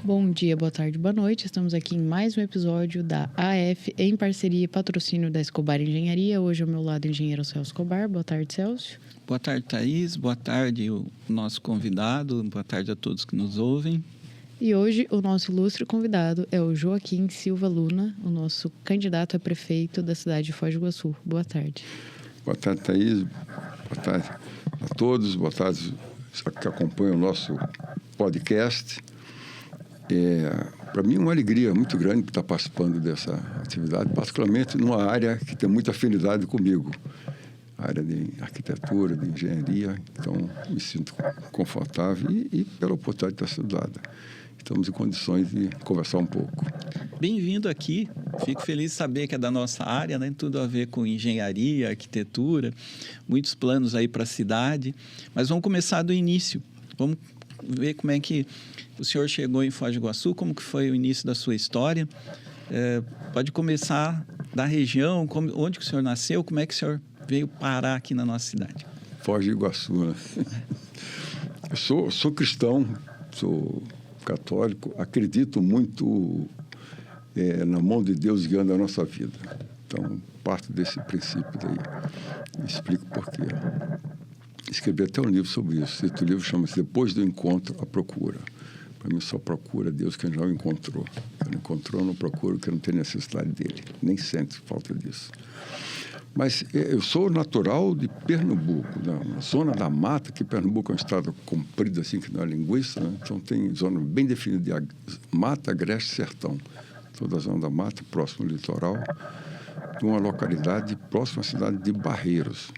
Bom dia, boa tarde, boa noite. Estamos aqui em mais um episódio da AF em parceria e patrocínio da Escobar Engenharia. Hoje ao meu lado, o engenheiro Celso Escobar. Boa tarde, Celso. Boa tarde, Thaís. Boa tarde, o nosso convidado. Boa tarde a todos que nos ouvem. E hoje o nosso ilustre convidado é o Joaquim Silva Luna, o nosso candidato a prefeito da cidade de Foz do Iguaçu. Boa tarde. Boa tarde, Thaís. Boa tarde a todos. Boa tarde que acompanham o nosso podcast. Para mim é uma alegria muito grande estar participando dessa atividade, particularmente numa área que tem muita afinidade comigo, a área de arquitetura, de engenharia. Então, me sinto confortável e pela oportunidade de estar sendo dada. Estamos em condições de conversar um pouco. Bem-vindo aqui. Fico feliz de saber que é da nossa área, né? Tudo a ver com engenharia, arquitetura, muitos planos aí para a cidade. Mas vamos começar do início. Vamos ver como é que o senhor chegou em Foz do Iguaçu, como que foi o início da sua história. Pode começar da região, onde que o senhor nasceu, como é que o senhor veio parar aqui na nossa cidade? Foz do Iguaçu, né? Eu sou cristão, sou católico, acredito muito na mão de Deus guiando a nossa vida. Então, parto desse princípio daí. Explico por quê. Escrevi até um livro sobre isso. Esse livro chama-se Depois do Encontro, a Procura. Para mim, só procura Deus quem já o encontrou. Quem não encontrou, não procura, porque não tem necessidade dele. Nem sente falta disso. Mas eu sou natural de Pernambuco, na zona da mata, que Pernambuco é um estado comprido, assim, que não é linguiça, né? Então tem zona bem definida de mata, agreste e sertão. Toda a zona da mata, próximo ao litoral, de uma localidade próxima à cidade de Barreiros.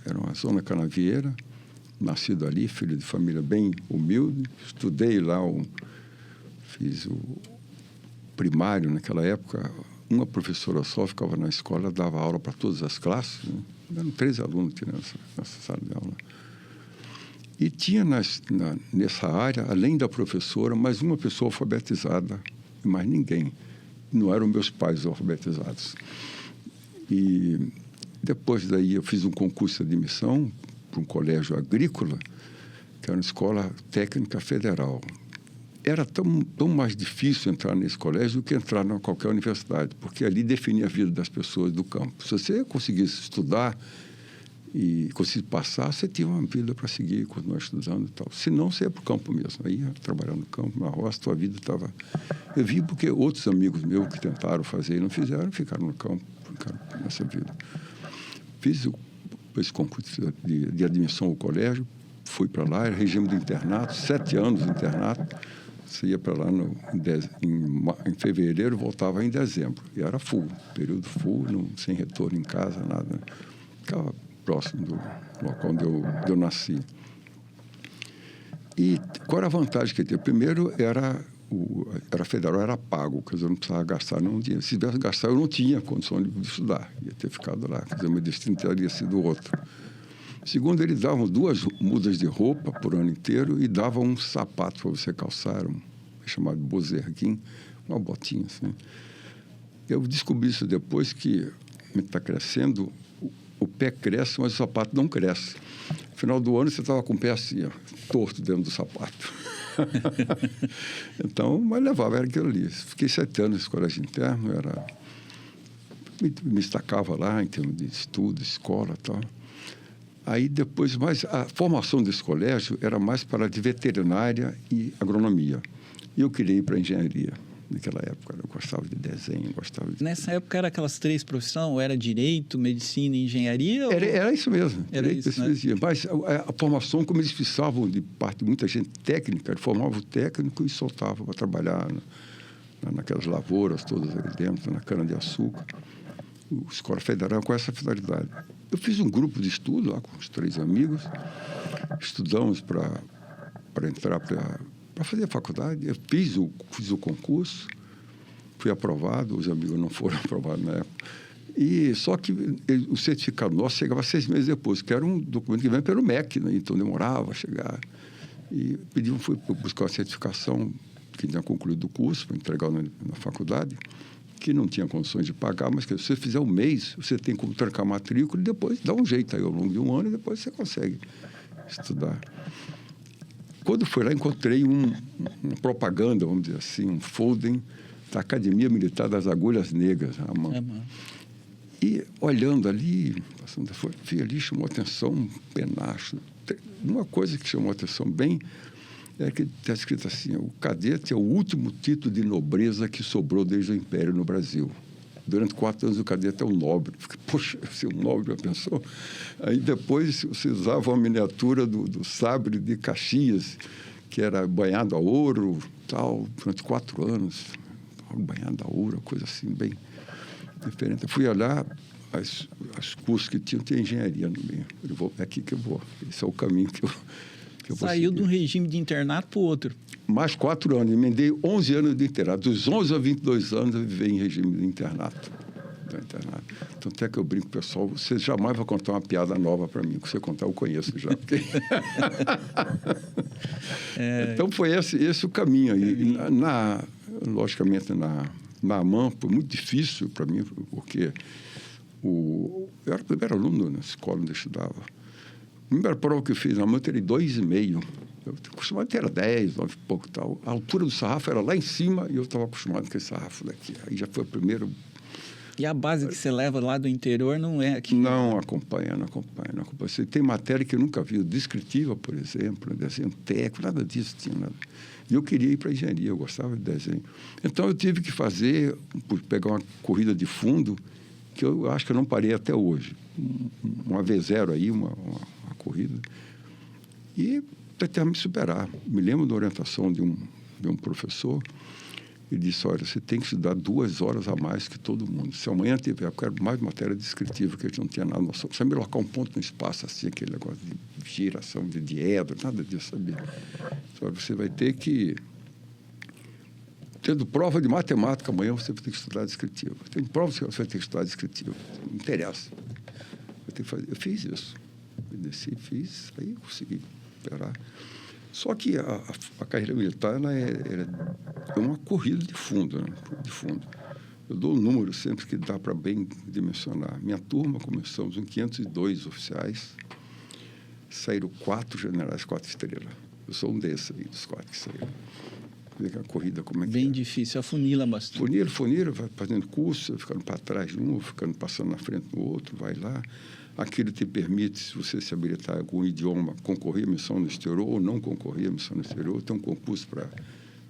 Era uma zona canavieira, nascido ali, filho de família bem humilde. Estudei lá, fiz o primário naquela época. Uma professora só ficava na escola, dava aula para todas as classes, né? Eram 13 alunos que nessa sala de aula. E tinha nessa área, além da professora, mais uma pessoa alfabetizada, e mais ninguém. Não eram meus pais alfabetizados. E depois daí eu fiz um concurso de admissão para um colégio agrícola, que era uma escola técnica federal. Era tão mais difícil entrar nesse colégio do que entrar em qualquer universidade, porque ali definia a vida das pessoas do campo. Se você conseguisse estudar e conseguisse passar, você tinha uma vida para seguir, continuar estudando e tal. Se não, você ia para o campo mesmo. Aí ia trabalhar no campo, na roça, a tua vida estava... Eu vi porque outros amigos meus que tentaram fazer e não fizeram, ficaram no campo, ficaram nessa vida. Fiz esse concurso de admissão ao colégio, fui para lá, era regime de internato, 7 anos de internato. Você ia para lá em fevereiro, voltava em dezembro. E era full, período full, sem retorno em casa, nada. Ficava próximo do local onde eu nasci. E qual era a vantagem que tinha? Primeiro, era federal, era pago, quer dizer, eu não precisava gastar nenhum dinheiro. Se tivesse gastar, eu não tinha condição de estudar. Ia ter ficado lá, quer dizer, meu destino teria sido outro. Segundo, eles davam 2 mudas de roupa por ano inteiro e davam um sapato para você calçar, chamado Bozerguin, uma botinha assim. Eu descobri isso depois que está crescendo, o pé cresce, mas o sapato não cresce. No final do ano, você estava com o pé assim, ó, torto dentro do sapato. Então, mas levava, era aquilo ali. Fiquei 7 anos nesse colégio interno, me destacava lá em termos de estudo, escola e tal. Aí depois, mais a formação desse colégio era mais para de veterinária e agronomia. E eu queria ir para a engenharia naquela época. Eu gostava de desenho, gostava de... Nessa época era aquelas 3 profissões? Ou era direito, medicina e engenharia? Era isso mesmo. Era direito, isso, né? Mas a formação, como eles precisavam de parte de muita gente técnica, eles formavam o técnico e soltavam para trabalhar naquelas lavouras todas ali dentro, na cana-de-açúcar. A Escola Federal com essa finalidade. Eu fiz um grupo de estudo lá com os 3 amigos, estudamos para entrar para fazer a faculdade. Eu fiz o concurso, fui aprovado, os amigos não foram aprovados na época. E só que o certificado nosso chegava 6 meses depois, que era um documento que vem pelo MEC, né? Então demorava a chegar. E fui buscar a certificação que tinha concluído o curso, para entregar na faculdade, que não tinha condições de pagar, mas que se você fizer um mês, você tem como trancar a matrícula e depois dá um jeito aí ao longo de um ano e depois você consegue estudar. quando fui lá, encontrei uma propaganda, vamos dizer assim, um folder da Academia Militar das Agulhas Negras, à mão. E olhando ali, vi ali, chamou atenção um penacho. Uma coisa que chamou atenção bem é que está escrito assim: o cadete é o último título de nobreza que sobrou desde o Império no Brasil. Durante 4 anos o cadete é um nobre. Poxa, ser um nobre, já pensou? Aí depois você usava uma miniatura do sabre de Caxias, que era banhado a ouro, tal, durante 4 anos. Banhado a ouro, coisa assim, bem diferente. Eu fui olhar as cursos que tinham engenharia no meio. É aqui que eu vou. Esse é o caminho que eu vou Saiu seguir. de um regime de internato para o outro. Mais 4 anos. Emendei 11 anos de internato. Dos 11 a 22 anos, eu vivi em regime de internato. Então, até que eu brinco, pessoal, você jamais vai contar uma piada nova para mim. Que você contar, eu conheço já. Então, foi esse o caminho. E logicamente, na AMAN, foi muito difícil para mim, porque eu era o primeiro aluno na escola onde eu estudava. A primeira prova que eu fiz na AMAN, eu tirei 2,5. Eu acostumado a ter 10, 9 e pouco tal. A altura do sarrafo era lá em cima e eu estava acostumado com esse sarrafo daqui. Aí já foi o primeiro. E a base que você leva lá do interior não é aqui? Não acompanha. Você tem matéria que eu nunca vi, descritiva, por exemplo, desenho técnico, nada disso tinha nada. E eu queria ir para a engenharia, eu gostava de desenho. Então, eu tive que pegar uma corrida de fundo, que eu acho que eu não parei até hoje. Uma V0 aí, uma corrida. E até me superar. Me lembro da orientação de um professor. Ele disse: olha, você tem que estudar 2 horas a mais que todo mundo. Se amanhã tiver, eu quero mais matéria descritiva, que a gente não tinha nada noção. Você me colocar um ponto no espaço, assim, aquele negócio de giração, de diedro, nada disso, sabia? Só você vai ter que... Tendo prova de matemática, amanhã você vai ter que estudar descritiva. Tem prova que você vai ter que estudar descritiva. Não interessa. Vai ter que fazer. Eu fiz isso. Eu desci, fiz, aí consegui esperar. Só que a carreira militar ela é uma corrida de fundo, né? De fundo. Eu dou o número sempre que dá para bem dimensionar. Minha turma, começamos em 502 oficiais, saíram 4 generais, 4 estrelas. Eu sou um desses aí, dos 4 que saíram. A corrida, como é que bem é? difícil, afunila bastante. Funila, vai fazendo curso, ficando para trás de um, ficando passando na frente do outro, vai lá. Aquilo te permite, se você se habilitar em algum idioma, concorrer à missão no exterior ou não concorrer à missão no exterior. Tem um concurso para a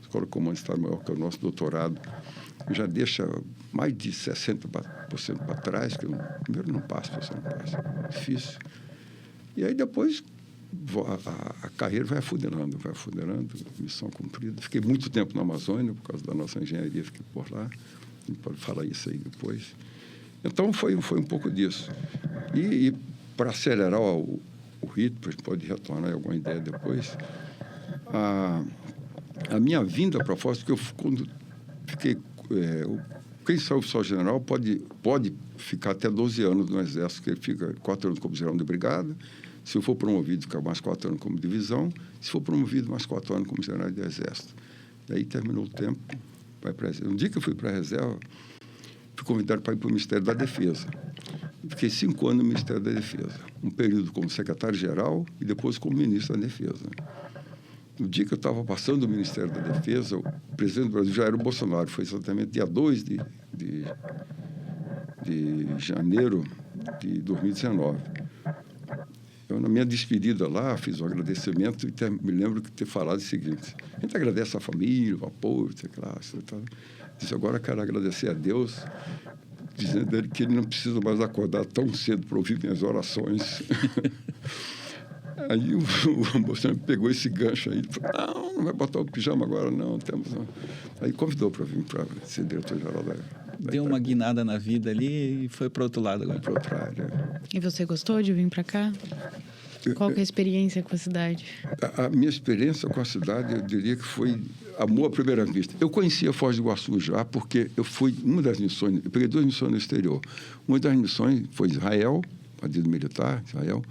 Escola Comando Estado-Maior, que é o nosso doutorado, já deixa mais de 60% para trás, que primeiro não passa, você não passa. É difícil. E aí depois a carreira vai afunilando, missão cumprida. Fiquei muito tempo na Amazônia, por causa da nossa engenharia, fiquei por lá. A gente pode falar isso aí depois. Então, foi um pouco disso. E para acelerar o ritmo, a gente pode retornar alguma ideia depois, a minha vinda para Foz, porque quando fiquei... quem sai oficial general pode ficar até 12 anos no Exército, que ele fica 4 anos como general de brigada. Se eu for promovido, fica mais 4 anos como divisão. Se for promovido, mais 4 anos como general de Exército. Daí terminou o tempo, vai para a reserva. Um dia que eu fui para a reserva, fui convidado para ir para o Ministério da Defesa. Fiquei 5 anos no Ministério da Defesa. Um período como secretário-geral e depois como ministro da Defesa. No dia que eu estava passando do Ministério da Defesa, o presidente do Brasil já era o Bolsonaro. Foi exatamente dia 2 de janeiro de 2019. Eu, na minha despedida lá, fiz um agradecimento e me lembro de ter falado o seguinte: a gente agradece a família, o apoio, disse, agora quero agradecer a Deus, dizendo ele que ele não precisa mais acordar tão cedo para ouvir minhas orações. Aí o Bolsonaro pegou esse gancho aí e falou: não vai botar o pijama agora, não. Aí convidou para vir para ser diretor-geral da Deu uma guinada na vida ali e foi para o outro lado agora. Para outra área. E você gostou de vir para cá? Qual que é a experiência com a cidade? A minha experiência com a cidade, eu diria que foi amor à primeira vista. Eu conhecia Foz do Iguaçu já, porque eu fui uma das missões, eu peguei 2 missões no exterior. Uma das missões foi Israel, partido militar, Israel.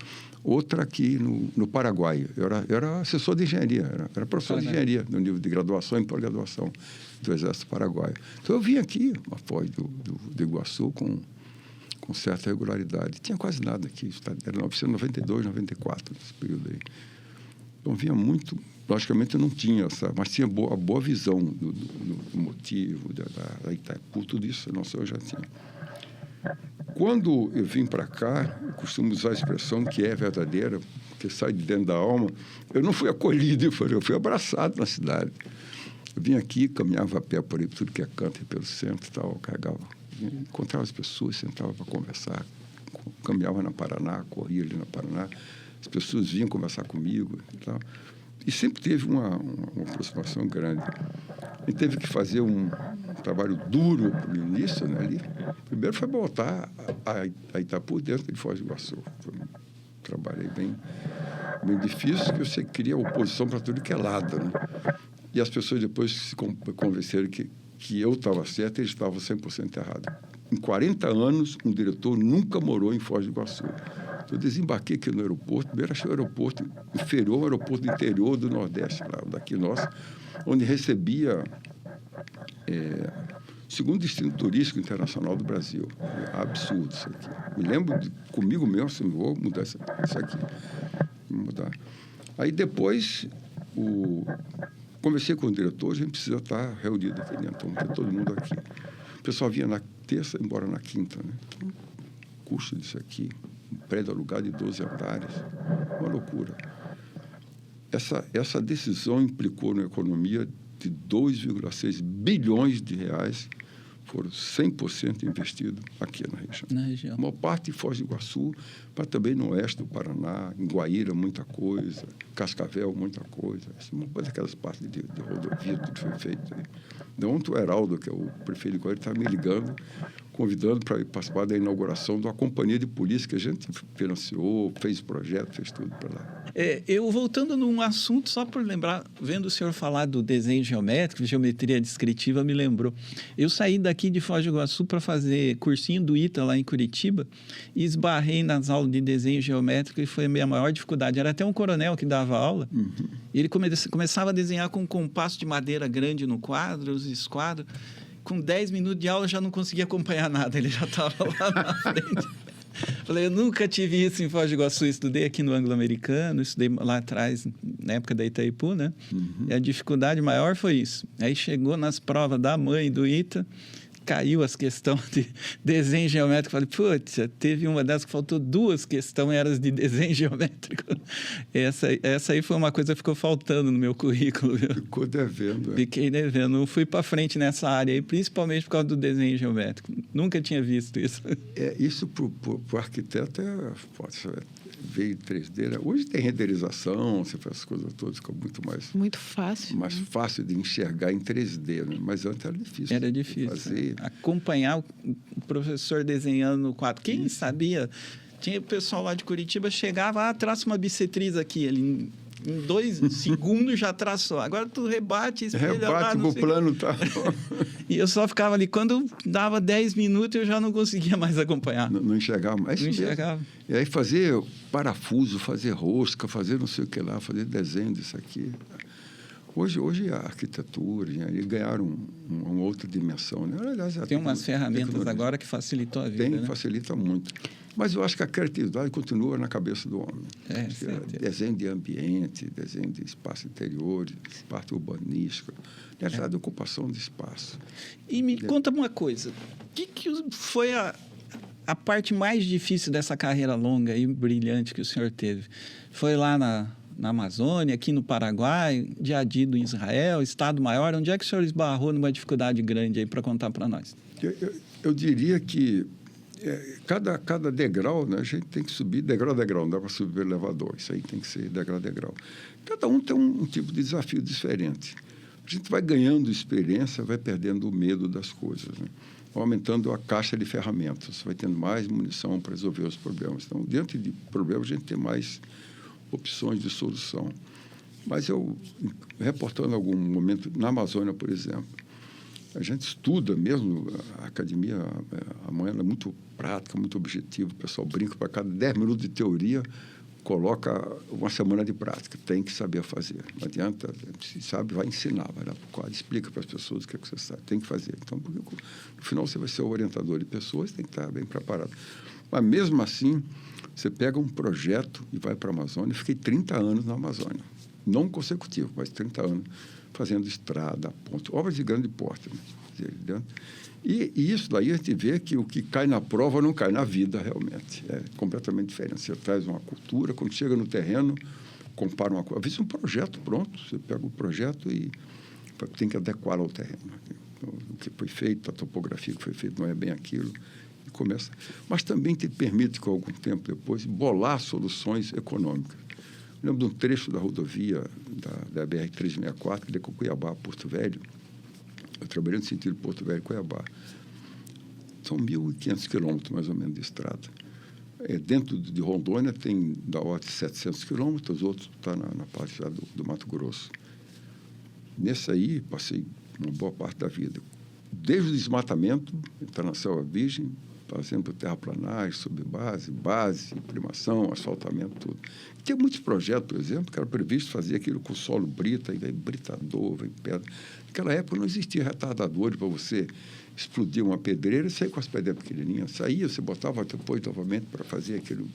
Outra aqui no Paraguai. Eu era assessor de engenharia, era professor de engenharia no nível de graduação e pós-graduação do Exército Paraguaio. Então, eu vim aqui, a Foz do Iguaçu, com certa regularidade. Tinha quase nada aqui, era 1992, 94, nesse período aí. Então, vinha muito logicamente, eu não tinha mas tinha a boa visão do motivo, da Itaipu, tudo isso, nossa, eu já tinha. Quando eu vim para cá, eu costumo usar a expressão que é verdadeira, que sai de dentro da alma, eu não fui acolhido, eu fui abraçado na cidade. Eu vim aqui, caminhava a pé por aí, tudo que é canto, pelo centro e tal, carregava, encontrava as pessoas, sentava para conversar, caminhava na Paraná, corria ali na Paraná, as pessoas vinham conversar comigo e tal. E sempre teve uma aproximação grande. A gente teve que fazer um trabalho duro no início, né, ali. Primeiro foi botar a Itaipu dentro de Foz do Iguaçu. Trabalhei bem difícil, que eu sei que queria oposição para tudo que é lado, né? E as pessoas depois se convenceram que eu estava certo e eles estavam 100% errados. Em 40 anos, um diretor nunca morou em Foz do Iguaçu. Eu desembarquei aqui no aeroporto, primeiro achei o aeroporto inferior ao aeroporto interior do Nordeste, lá, daqui nosso, onde recebia segundo destino turístico internacional do Brasil. É absurdo isso aqui. Me lembro comigo mesmo, assim, vou mudar isso aqui. Vou mudar. Aí depois, conversei com o diretor, a gente precisa estar reunido aqui dentro, vamos ter todo mundo aqui. O pessoal vinha na terça, embora na quinta, né? Então, o custo disso aqui, um prédio alugado de 12 andares, uma loucura. Essa decisão implicou na economia de 2,6 bilhões de reais, foram 100% investidos aqui na região. A maior parte em Foz do Iguaçu, mas também no oeste do Paraná, em Guaíra, muita coisa, Cascavel, muita coisa. Uma coisa, aquelas partes de rodovia, tudo foi feito aí. Então, ontem o Heraldo, que é o prefeito de Guaíra, está me ligando, convidando para participar da inauguração de uma companhia de polícia que a gente financiou, fez projeto, fez tudo para lá. Eu voltando num assunto, só por lembrar, vendo o senhor falar do desenho geométrico, geometria descritiva, me lembrou. Eu saí daqui de Foz do Iguaçu para fazer cursinho do ITA lá em Curitiba e esbarrei nas aulas de desenho geométrico e foi a minha maior dificuldade. Era até um coronel que dava aula e ele começava a desenhar com um compasso de madeira grande no quadro, os esquadros. Com 10 minutos de aula, já não conseguia acompanhar nada. Ele já estava lá na frente. Falei, eu nunca tive isso em Foz do Iguaçu. Estudei aqui no Anglo-Americano, estudei lá atrás, na época da Itaipu, né? E a dificuldade maior foi isso. Aí chegou nas provas da mãe do ITA, caiu as questões de desenho geométrico. Falei, putz, teve uma dessas que faltou 2 questões, eram de desenho geométrico. Essa aí foi uma coisa que ficou faltando no meu currículo. Viu? Ficou devendo. Fiquei devendo. Não fui para frente nessa área aí, principalmente por causa do desenho geométrico. Nunca tinha visto isso. Isso para o arquiteto veio 3D. Né? Hoje tem renderização, você faz as coisas todas, fica muito fácil. Mais fácil de enxergar em 3D, né? Mas antes era difícil. Era difícil. Fazer. Acompanhar o professor desenhando no quadro. Quem sabia? Tinha o pessoal lá de Curitiba, chegava, traça uma bissetriz aqui. Ele, em 2 segundos já traçou. Agora tu rebate, espelha lá. O plano tá. E eu só ficava ali. Quando dava 10 minutos, eu já não conseguia mais acompanhar. Não enxergava mais. Não enxergava. E aí fazer parafuso, fazer rosca, fazer não sei o que lá, fazer desenho disso aqui. Hoje a arquitetura, a engenharia ganharam uma outra dimensão. Né? Aliás, tem umas ferramentas agora que facilitam a vida. Tem, né? Facilita muito. Mas eu acho que a criatividade continua na cabeça do homem. Desenho de ambiente, desenho de espaço interior, parte urbanística, de ocupação de espaço. E me conta uma coisa, o que foi a parte mais difícil dessa carreira longa e brilhante que o senhor teve? Foi lá na Amazônia, aqui no Paraguai, Diadido em Israel, Estado Maior, onde é que o senhor esbarrou numa dificuldade grande aí para contar para nós? Eu diria que cada degrau, né, a gente tem que subir degrau a degrau, não dá para subir o elevador, isso aí tem que ser degrau a degrau. Cada um tem um tipo de desafio diferente. A gente vai ganhando experiência, vai perdendo o medo das coisas, né? Aumentando a caixa de ferramentas, vai tendo mais munição para resolver os problemas. Então, diante de problemas, a gente tem mais opções de solução. Mas eu, reportando algum momento, na Amazônia, por exemplo, a gente estuda mesmo, a academia, amanhã é muito prática, muito objetiva, o pessoal brinca, para cada 10 minutos de teoria, coloca uma semana de prática, tem que saber fazer. Não adianta, se sabe, vai ensinar, vai lá para o quadro, explica para as pessoas o que você sabe, tem que fazer. Então, porque no final você vai ser o orientador de pessoas, tem que estar bem preparado. Mas mesmo assim, você pega um projeto e vai para a Amazônia. Eu fiquei 30 anos na Amazônia. não consecutivo, mas 30 anos, fazendo estrada, ponte, obras de grande porte. Né? E isso daí a gente vê que o que cai na prova não cai na vida, realmente. É completamente diferente. Você traz uma cultura, quando chega no terreno, compara uma coisa. Às vezes um projeto pronto, você pega o projeto e tem que adequar ao terreno. Então, o que foi feito, a topografia que foi feita não é bem aquilo. E começa. Mas também te permite, com algum tempo depois, bolar soluções econômicas. Eu lembro de um trecho da rodovia da BR-364, que liga Cuiabá a Porto Velho. Eu trabalhei no sentido Porto Velho-Cuiabá. São 1.500 quilômetros, mais ou menos, de estrada. Dentro de Rondônia tem da ordem de 700 quilômetros, os outros estão na parte já do Mato Grosso. Nesse aí, passei uma boa parte da vida. Desde o desmatamento, entrar na selva virgem, fazendo terraplanagem, base, primação, asfaltamento, tudo. Tem muitos projetos, por exemplo, que era previsto fazer aquilo com solo brita, aí vem britador, vem pedra. Naquela época não existia retardador para você explodir uma pedreira e sair com as pedras pequenininhas. Saía, você botava depois novamente para fazer aquilo,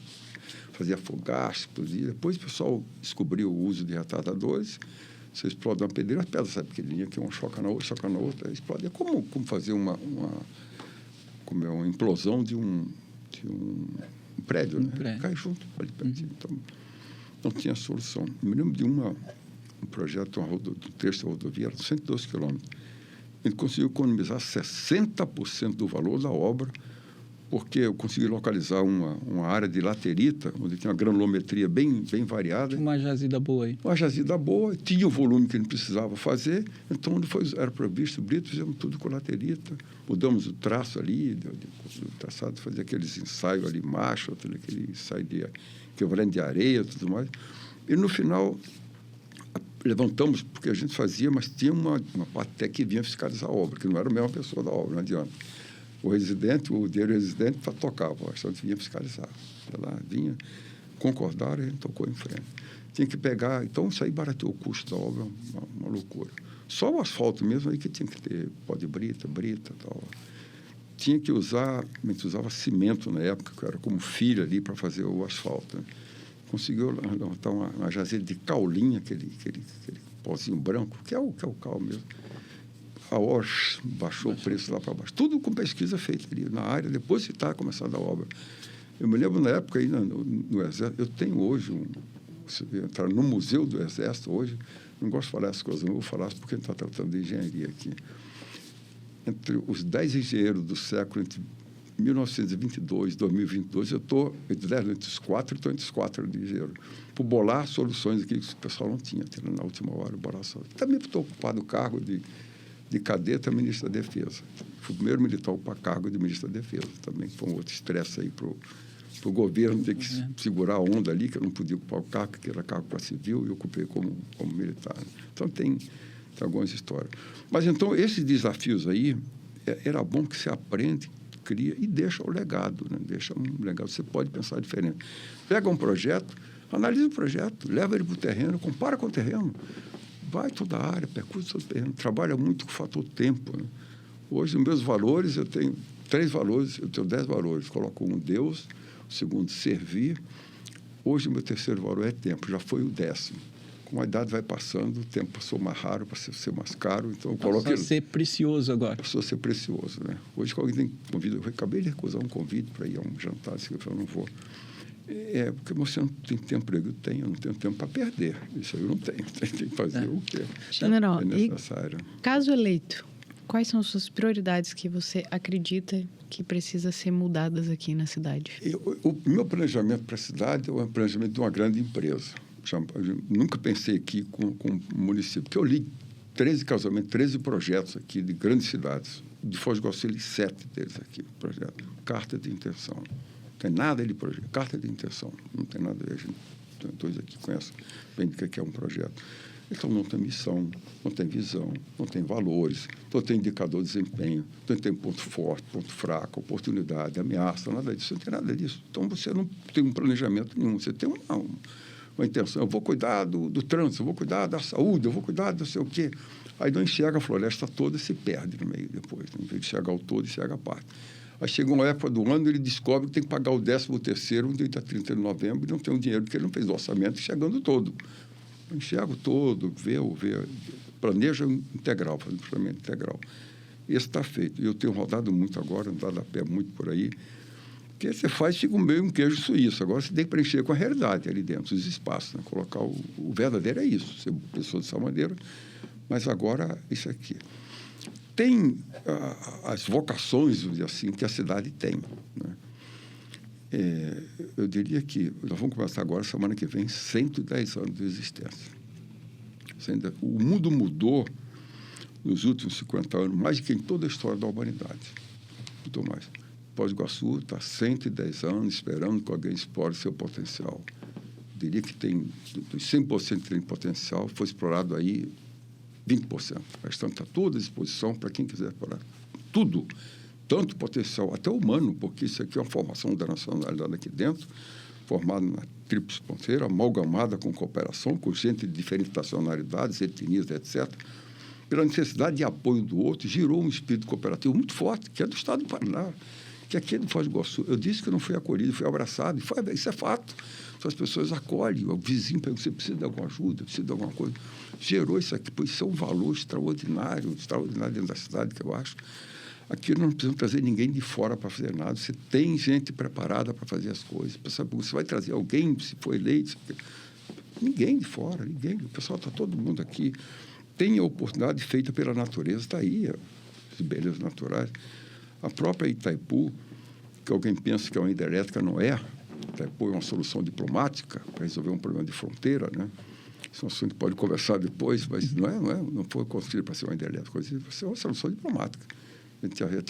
fazia fogaça, explodir. Depois o pessoal descobriu o uso de retardadores. Você explode uma pedreira, as pedras saem pequenininhas, que uma choca na outra, explode. É como fazer uma implosão de um prédio, né? Prédio. Cai junto. Então, não tinha solução. Eu me lembro de um projeto, do trecho da rodovia, era 112 quilômetros. A gente conseguiu economizar 60% do valor da obra, porque eu consegui localizar uma área de laterita, onde tinha uma granulometria bem variada. Uma jazida boa aí. Uma jazida boa, tinha o volume que a gente precisava fazer, então era previsto brito, fizemos tudo com laterita, mudamos o traço ali, do traçado, fazer aqueles ensaios ali, macho, aquele ensaio de equivalente de areia e tudo mais. E no final, levantamos, porque a gente fazia, mas tinha uma parte que vinha fiscalizar a obra, que não era a mesma pessoa da obra, não adianta. O dinheiro residente tocava, a gente vinha fiscalizar. Ela vinha, concordaram e a gente tocou em frente. Tinha que pegar, então isso aí barateou o custo da obra, uma loucura. Só o asfalto mesmo aí que tinha que ter pó de brita tal. Tinha que usar, a gente usava cimento na época, que era como filha ali para fazer o asfalto. Né? Conseguiu levantar uma jazida de caulinha, aquele pozinho branco, que é o cal mesmo. A hora baixou o preço lá para baixo. Tudo com pesquisa feita ali na área, depois que está começando a obra. Eu me lembro na época aí no Exército, eu tenho hoje, se entrar no Museu do Exército hoje, não gosto de falar essas coisas, não vou falar porque a gente está tratando de engenharia aqui. Entre os 10 engenheiros do século, entre 1922 e 2022, eu estou entre os 4 de engenheiro, por bolar soluções aqui que o pessoal não tinha, na última hora, bolar soluções. Também estou ocupado o cargo de cadeta ministro da Defesa. Fui o primeiro militar para cargo de ministro da Defesa. Também foi um outro estresse aí para o governo ter que segurar a onda ali, que eu não podia ocupar o cargo, que era cargo para civil, e eu ocupei como militar. Então, tem algumas histórias. Mas, então, esses desafios aí, era bom que você aprende, cria e deixa o legado. Né? Deixa um legado. Você pode pensar diferente. Pega um projeto, analisa o projeto, leva ele para o terreno, compara com o terreno. Vai toda a área, percute todo o terreno, trabalha muito com o fator tempo. Né? Hoje, os meus valores, eu tenho 3 valores, eu tenho 10 valores. Coloco um, Deus, o segundo, servir. Hoje, o meu terceiro valor é tempo, já foi o 10º. Com a idade vai passando, o tempo passou mais raro, passou a ser mais caro, então eu coloco... Passou a ser precioso agora. Passou a ser precioso, né? Hoje, quando alguém tem convite, eu acabei de recusar um convite para ir a um jantar, assim, eu falei, não vou. Porque você não tem tempo, eu não tenho tempo para perder. Isso eu não tenho. Tem que fazer o que General, é necessário. E, caso eleito, quais são as suas prioridades que você acredita que precisa ser mudadas aqui na cidade? O meu planejamento para a cidade é um planejamento de uma grande empresa. Eu nunca pensei aqui com o município, porque eu li 13 projetos aqui de grandes cidades. De Foz do Iguaçu, li 7 deles aqui, projeto. Carta de intenção. Não tem nada de projeto. Carta de intenção. Não tem nada a ver. A gente, todos aqui conhecem bem o que é um projeto. Então, não tem missão, não tem visão, não tem valores, não tem indicador de desempenho, não tem ponto forte, ponto fraco, oportunidade, ameaça, nada disso. Não tem nada disso. Então, você não tem um planejamento nenhum. Você tem uma intenção. Eu vou cuidar do trânsito, eu vou cuidar da saúde, eu vou cuidar do sei o quê. Aí não enxerga a floresta toda e se perde no meio depois. Em vez de enxergar o todo, enxerga a parte. Aí chega uma época do ano, ele descobre que tem que pagar o 13º, no dia 30 de novembro, e não tem o dinheiro, porque ele não fez o orçamento chegando todo. enxerga o todo, vê, planeja integral, faz um planejamento integral. Esse está feito. Eu tenho rodado muito agora, andado a pé muito por aí, porque você faz, fica meio um queijo suíço. Agora você tem que preencher com a realidade ali dentro, os espaços, né? Colocar o verdadeiro é isso, ser pessoa dessa maneira, mas agora isso aqui. Tem as vocações, assim, que a cidade tem, né? Eu diria que nós vamos começar agora, semana que vem, 110 anos de existência. O mundo mudou nos últimos 50 anos, mais do que em toda a história da humanidade. Muito mais. Foz do Iguaçu está 110 anos esperando que alguém explore seu potencial. Eu diria que tem, dos 100% que tem potencial, foi explorado aí 20%. O restante está toda à disposição para quem quiser explorar. Tudo. Tanto potencial, até humano, porque isso aqui é uma formação da nacionalidade aqui dentro, formada na tríplice fronteira, amalgamada com cooperação, com gente de diferentes nacionalidades, etnias, etc., pela necessidade de apoio do outro, girou um espírito cooperativo muito forte, que é do Estado do Paraná, que aqui é do Foz do Iguaçu. Eu disse que não fui acolhido, fui abraçado, e isso é fato. As pessoas acolhem, o vizinho pergunta, você precisa de alguma ajuda, precisa de alguma coisa. Gerou isso aqui, pois isso é um valor extraordinário dentro da cidade, que eu acho. Aqui não precisamos trazer ninguém de fora para fazer nada. Você tem gente preparada para fazer as coisas. Você vai trazer alguém, se for eleito, ninguém de fora, ninguém. O pessoal está todo mundo aqui. Tem a oportunidade feita pela natureza, está aí, as belezas naturais. A própria Itaipu, que alguém pensa que é uma hidrelétrica, não é. Itaipu é uma solução diplomática para resolver um problema de fronteira, né? Isso é um assunto que a gente pode conversar depois, mas não foi construído para ser uma hidrelétrica, foi para ser uma solução diplomática. A gente já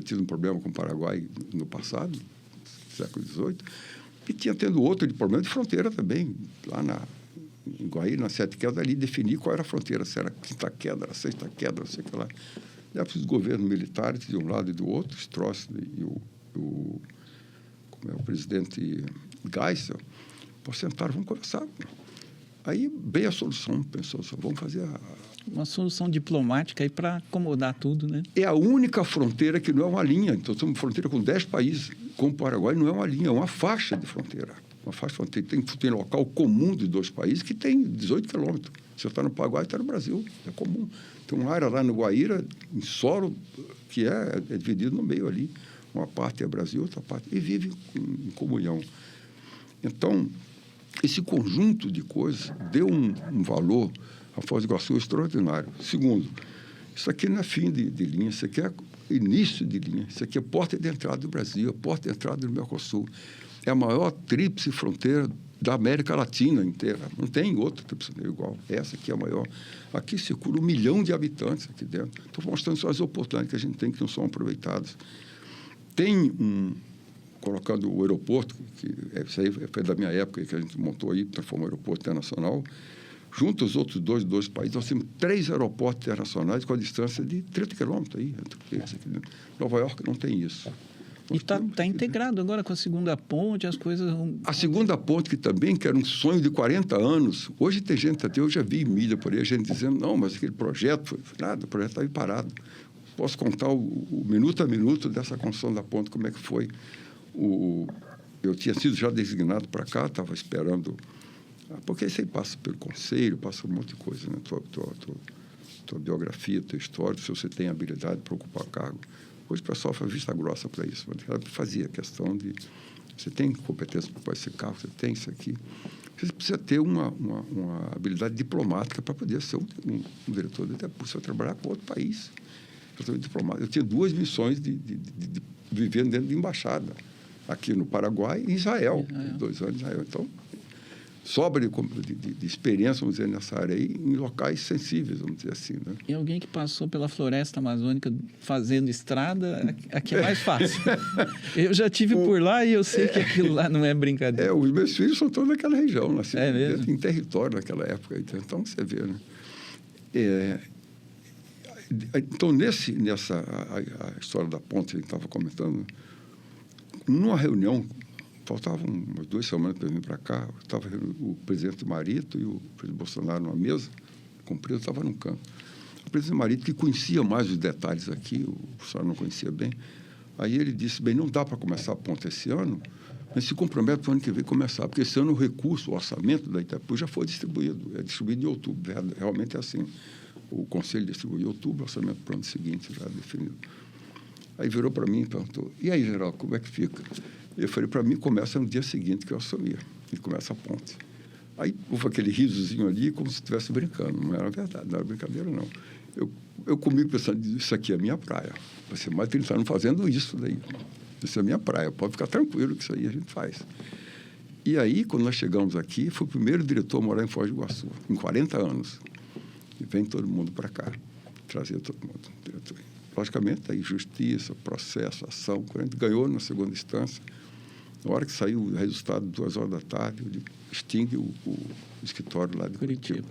tido um problema com o Paraguai no passado, século XVIII, e tinha tendo outro de problema de fronteira também, lá em Guaíra, na Sete Quedas, ali definir qual era a fronteira, se era quinta queda, era sexta queda, não sei o que lá. E aí, os governos militares, de um lado e do outro, Stroessner e o presidente Geisel, sentaram, vamos conversar. Aí veio a solução, pensou, vamos fazer uma solução diplomática aí para acomodar tudo, né? É a única fronteira que não é uma linha. Então, temos uma fronteira com 10 países. Com o Paraguai não é uma linha, é uma faixa de fronteira. Uma faixa de fronteira. Tem local comum de 2 países que tem 18 quilômetros. Se você está no Paraguai, está no Brasil. É comum. Tem uma área lá no Guaíra, em solo, que é dividido no meio ali. Uma parte é Brasil, outra parte... E vive em comunhão. Então, esse conjunto de coisas deu um valor a Foz do Iguaçu extraordinário. Segundo, isso aqui não é fim de linha, isso aqui é início de linha, isso aqui é porta de entrada do Brasil, é porta de entrada do Mercosul. É a maior tríplice fronteira da América Latina inteira. Não tem outra tríplice fronteira igual. Essa aqui é a maior. Aqui circula 1 milhão de habitantes aqui dentro. Estou mostrando só as oportunidades que a gente tem que não são aproveitadas. Tem colocando o aeroporto, que isso aí foi da minha época, que a gente montou aí, transformou o aeroporto internacional. Junto aos outros dois países, nós temos 3 aeroportos internacionais com a distância de 30 quilômetros aí. Nova York não tem isso. E está integrado agora com a segunda ponte, as coisas... A segunda ponte, que também que era um sonho de 40 anos, hoje tem gente, até eu já vi em mídia por aí, a gente dizendo, não, mas aquele projeto, nada, o projeto está aí parado. Posso contar o minuto a minuto dessa construção da ponte, como é que foi. Eu tinha sido já designado para cá, estava esperando... Porque isso aí passa pelo conselho, passa por um monte de coisa, né? Tua biografia, tua história, se você tem habilidade para ocupar cargo. Hoje o pessoal faz vista grossa para isso, mas ela fazia a questão de... Você tem competência para ocupar esse cargo, você tem isso aqui. Você precisa ter uma habilidade diplomática para poder ser um diretor de você trabalhar com outro país. Eu tinha 2 missões de viver dentro de embaixada, aqui no Paraguai e em Israel, 2 anos em Israel. Então, sobra de experiência, vamos dizer, nessa área aí, em locais sensíveis, vamos dizer assim, né? E alguém que passou pela floresta amazônica fazendo estrada, aqui é mais fácil. Eu já tive por lá e eu sei que aquilo lá não é brincadeira. Os meus filhos são todos daquela região, mesmo? Em território naquela época. Então, você vê, né? Então, a história da ponte que a gente estava comentando, numa reunião, faltavam umas 2 semanas para vir para cá, estava o presidente Marito e o presidente Bolsonaro numa mesa, comprido, estava num canto. O presidente Marito, que conhecia mais os detalhes aqui, o Bolsonaro não conhecia bem, aí ele disse, bem, não dá para começar a ponte esse ano, A gente se compromete para o ano que vem começar, porque esse ano o orçamento da Itaipu já foi distribuído. É distribuído em outubro. Realmente é assim. O Conselho distribuiu em outubro, o orçamento para o ano seguinte já definido. Aí virou para mim e perguntou, e aí, Geraldo, como é que fica? Eu falei, para mim, começa no dia seguinte que eu assumi. E começa a ponte. Aí houve aquele risozinho ali, como se estivesse brincando. Não era verdade, não era brincadeira, não. Eu comigo pensando, isso aqui é a minha praia. Você mais de 30 anos fazendo isso daí. Isso é a minha praia. Pode ficar tranquilo que isso aí a gente faz. E aí, quando nós chegamos aqui, foi o primeiro diretor a morar em Foz do Iguaçu, em 40 anos. E vem todo mundo para cá, trazer todo mundo. Diretor. Logicamente, aí justiça, processo, ação. Quando a gente ganhou na segunda instância, na hora que saiu o resultado, 2 horas da tarde, extingue o escritório lá de Curitiba.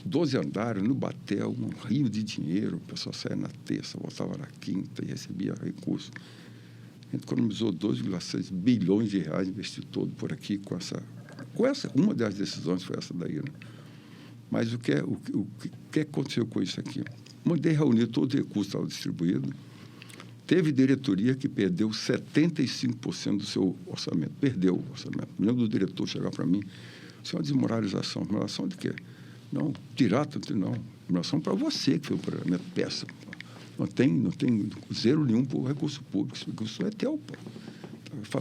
12 andares, no Batel, um rio de dinheiro, o pessoal saia na terça, voltava na quinta e recebia recursos. A gente economizou 12,6 bilhões de reais, investiu todo por aqui com essa... Uma das decisões foi essa daí, né? Mas o que aconteceu com isso aqui? Mandei reunir todo o recurso que estava distribuído. Teve diretoria que perdeu 75% do seu orçamento. Perdeu o orçamento. Me lembro do diretor chegar para mim. Isso é uma desmoralização. Desmoralização de quê? Não, tirar, não. Desmoralização para você, que foi um programa péssimo. Não tem zero nenhum por recurso público. Esse recurso é teu, pô.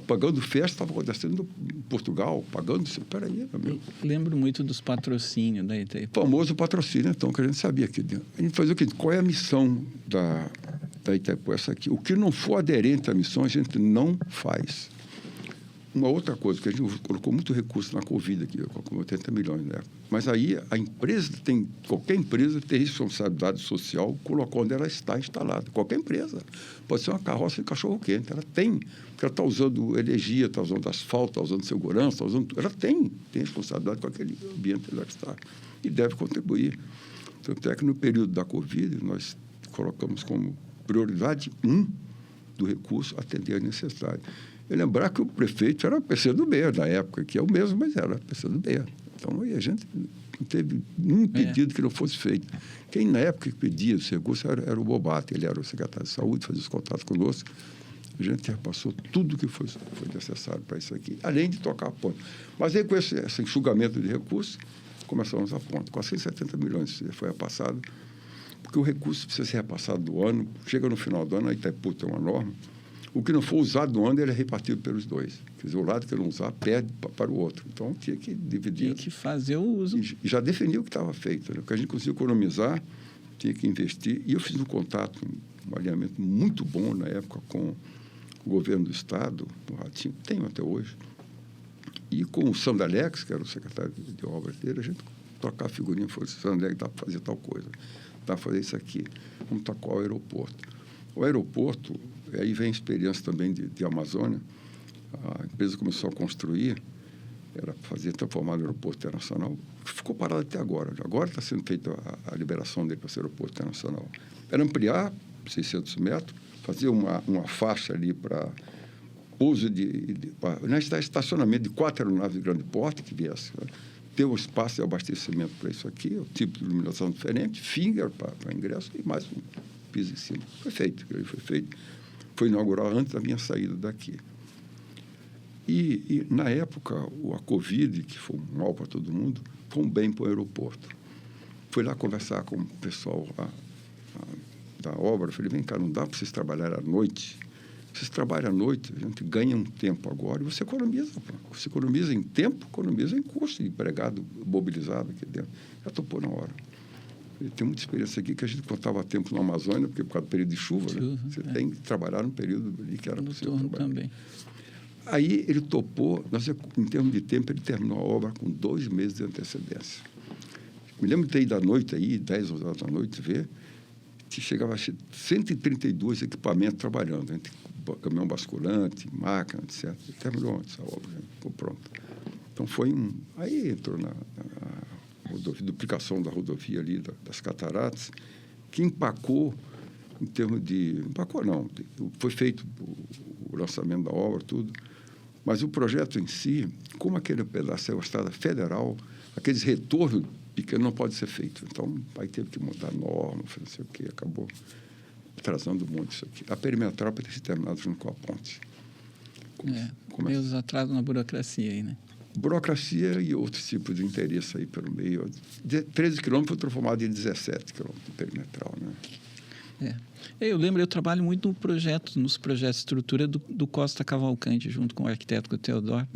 Pagando festa, estava acontecendo em Portugal, pagando isso. Peraí, meu amigo. Lembro muito dos patrocínios da Itaipu. Famoso patrocínio, então, que a gente sabia aqui dentro. A gente fazia o quê? Qual é a missão da Itaipu? Essa aqui. O que não for aderente à missão, a gente não faz. Uma outra coisa, que a gente colocou muito recurso na Covid aqui, com 80 milhões, né? Mas aí a empresa qualquer empresa tem responsabilidade social, colocou onde ela está instalada. Qualquer empresa. Pode ser uma carroça de cachorro-quente, ela tem. Porque ela está usando energia, está usando asfalto, está usando segurança, está usando... Ela tem responsabilidade com aquele ambiente que ela está. E deve contribuir. Tanto é que no período da Covid, nós colocamos como prioridade 1 do recurso atender a necessidade. E lembrar que o prefeito era PCdoB na época, que é o mesmo, mas era PCdoB. Então, aí a gente não teve nenhum pedido que não fosse feito. Quem, na época, que pedia esse recurso era o Bobato, ele era o secretário de saúde, fazia os contatos conosco. A gente repassou tudo que foi necessário para isso aqui, além de tocar a ponte. Mas aí, com esse enxugamento de recursos, começamos a ponte. 470 milhões foi repassado, porque o recurso precisa ser repassado do ano. Chega no final do ano, a Itaipu tem uma norma. O que não for usado no ano, ele é repartido pelos dois. Quer dizer, o lado que não usar, perde para o outro. Então, tinha que dividir. Tinha que fazer o uso. E já definiu o que estava feito. Né? O que a gente conseguiu economizar, tinha que investir. E eu fiz um contato, um alinhamento muito bom na época com o governo do Estado, o Ratinho, tenho até hoje, e com o Sandalex, que era o secretário de obras dele, a gente trocava figurinha, falou, Sandalex, dá para fazer tal coisa, dá para fazer isso aqui, vamos tocar o aeroporto. O aeroporto, aí vem a experiência também de Amazônia, a empresa começou a construir, era fazer transformar o aeroporto internacional, ficou parado até agora. Agora está sendo feita a liberação dele para ser aeroporto internacional. Era ampliar 600 metros, fazer uma faixa ali para pouso estacionamento de 4 aeronaves de grande porte que viesse, né? Ter um espaço de abastecimento para isso aqui, o tipo de iluminação diferente, finger para ingresso e mais um piso em cima. Foi feito. Foi inaugurado antes da minha saída daqui. E na época, a Covid, que foi um mal para todo mundo, foi um bem para o aeroporto. Fui lá conversar com o pessoal da obra. Falei, vem cá, não dá para vocês trabalharem à noite? Vocês trabalham à noite, a gente ganha um tempo agora e você economiza. Você economiza em tempo, economiza em custo de empregado mobilizado aqui dentro. Já topou na hora. Eu tenho muita experiência aqui que a gente contava tempo na Amazônia, porque por causa do período de chuva, né? Você tem que trabalhar no período ali que era possível trabalhar. Também. Aí ele topou, em termos de tempo, ele terminou a obra com 2 meses de antecedência. Me lembro de ter ido à noite aí, 10 horas da noite, ver, que chegava a 132 equipamentos trabalhando, entre caminhão basculante, máquina, etc. Terminou antes a obra, né? Ficou pronta. Então foi aí entrou na duplicação da rodovia ali, das Cataratas, que empacou em termos de... Empacou não, foi feito o lançamento da obra, tudo, mas o projeto em si, como aquele pedaço é uma estrada federal, aqueles retornos pequenos não pode ser feito. Então, aí teve que mudar a norma, não sei o quê, acabou atrasando muito isso aqui. A perimetral para ter se terminado junto com a ponte. Meio os atrasos na burocracia aí, né? Burocracia e outros tipos de interesse aí pelo meio. 13 quilômetros foi transformado em 17 quilômetros perimetral, né? Eu lembro, eu trabalho muito nos projetos de estrutura do Costa Cavalcante, junto com o arquiteto Teodoro.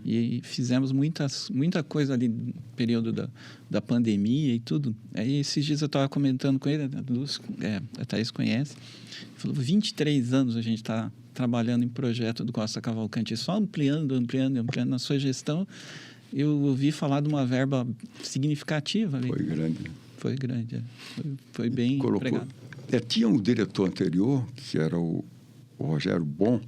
E fizemos muita coisa ali no período da pandemia e tudo. Aí, esses dias eu estava comentando com ele, a Thaís conhece, ele falou, 23 anos a gente está trabalhando em projeto do Costa Cavalcante, só ampliando. Na sua gestão, eu ouvi falar de uma verba significativa ali. Foi grande. Foi bem empregado. Tinha um diretor anterior, que era o Rogério Bom.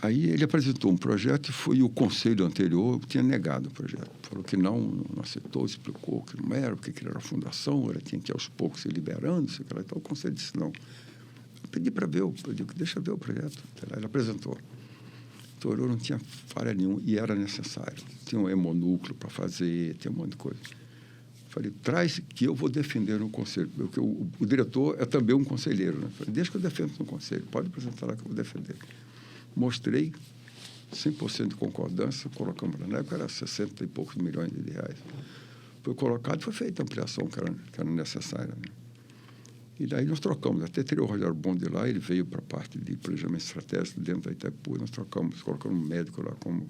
Aí ele apresentou um projeto e o conselho anterior tinha negado o projeto. Falou que não aceitou, explicou que não era, porque ele era a fundação, ele tinha que aos poucos se liberando, sei lá. Então o conselho disse não. Eu pedi para ver, deixa eu ver o projeto. Ele apresentou. Então não tinha falha nenhuma e era necessário. Tinha um hemonúcleo para fazer, tinha um monte de coisa. Falei, traz que eu vou defender no conselho. Porque o diretor é também um conselheiro, né? Falei, deixa que eu defendo no conselho. Pode apresentar lá que eu vou defender. Mostrei 100% de concordância, colocamos lá. Na época era 60 e poucos milhões de reais. Foi colocado e foi feita a ampliação que era necessária, né? E daí nós trocamos. Até teria o Rogério Bom de lá, ele veio para a parte de planejamento estratégico dentro da Itaipu. Nós colocamos um médico lá como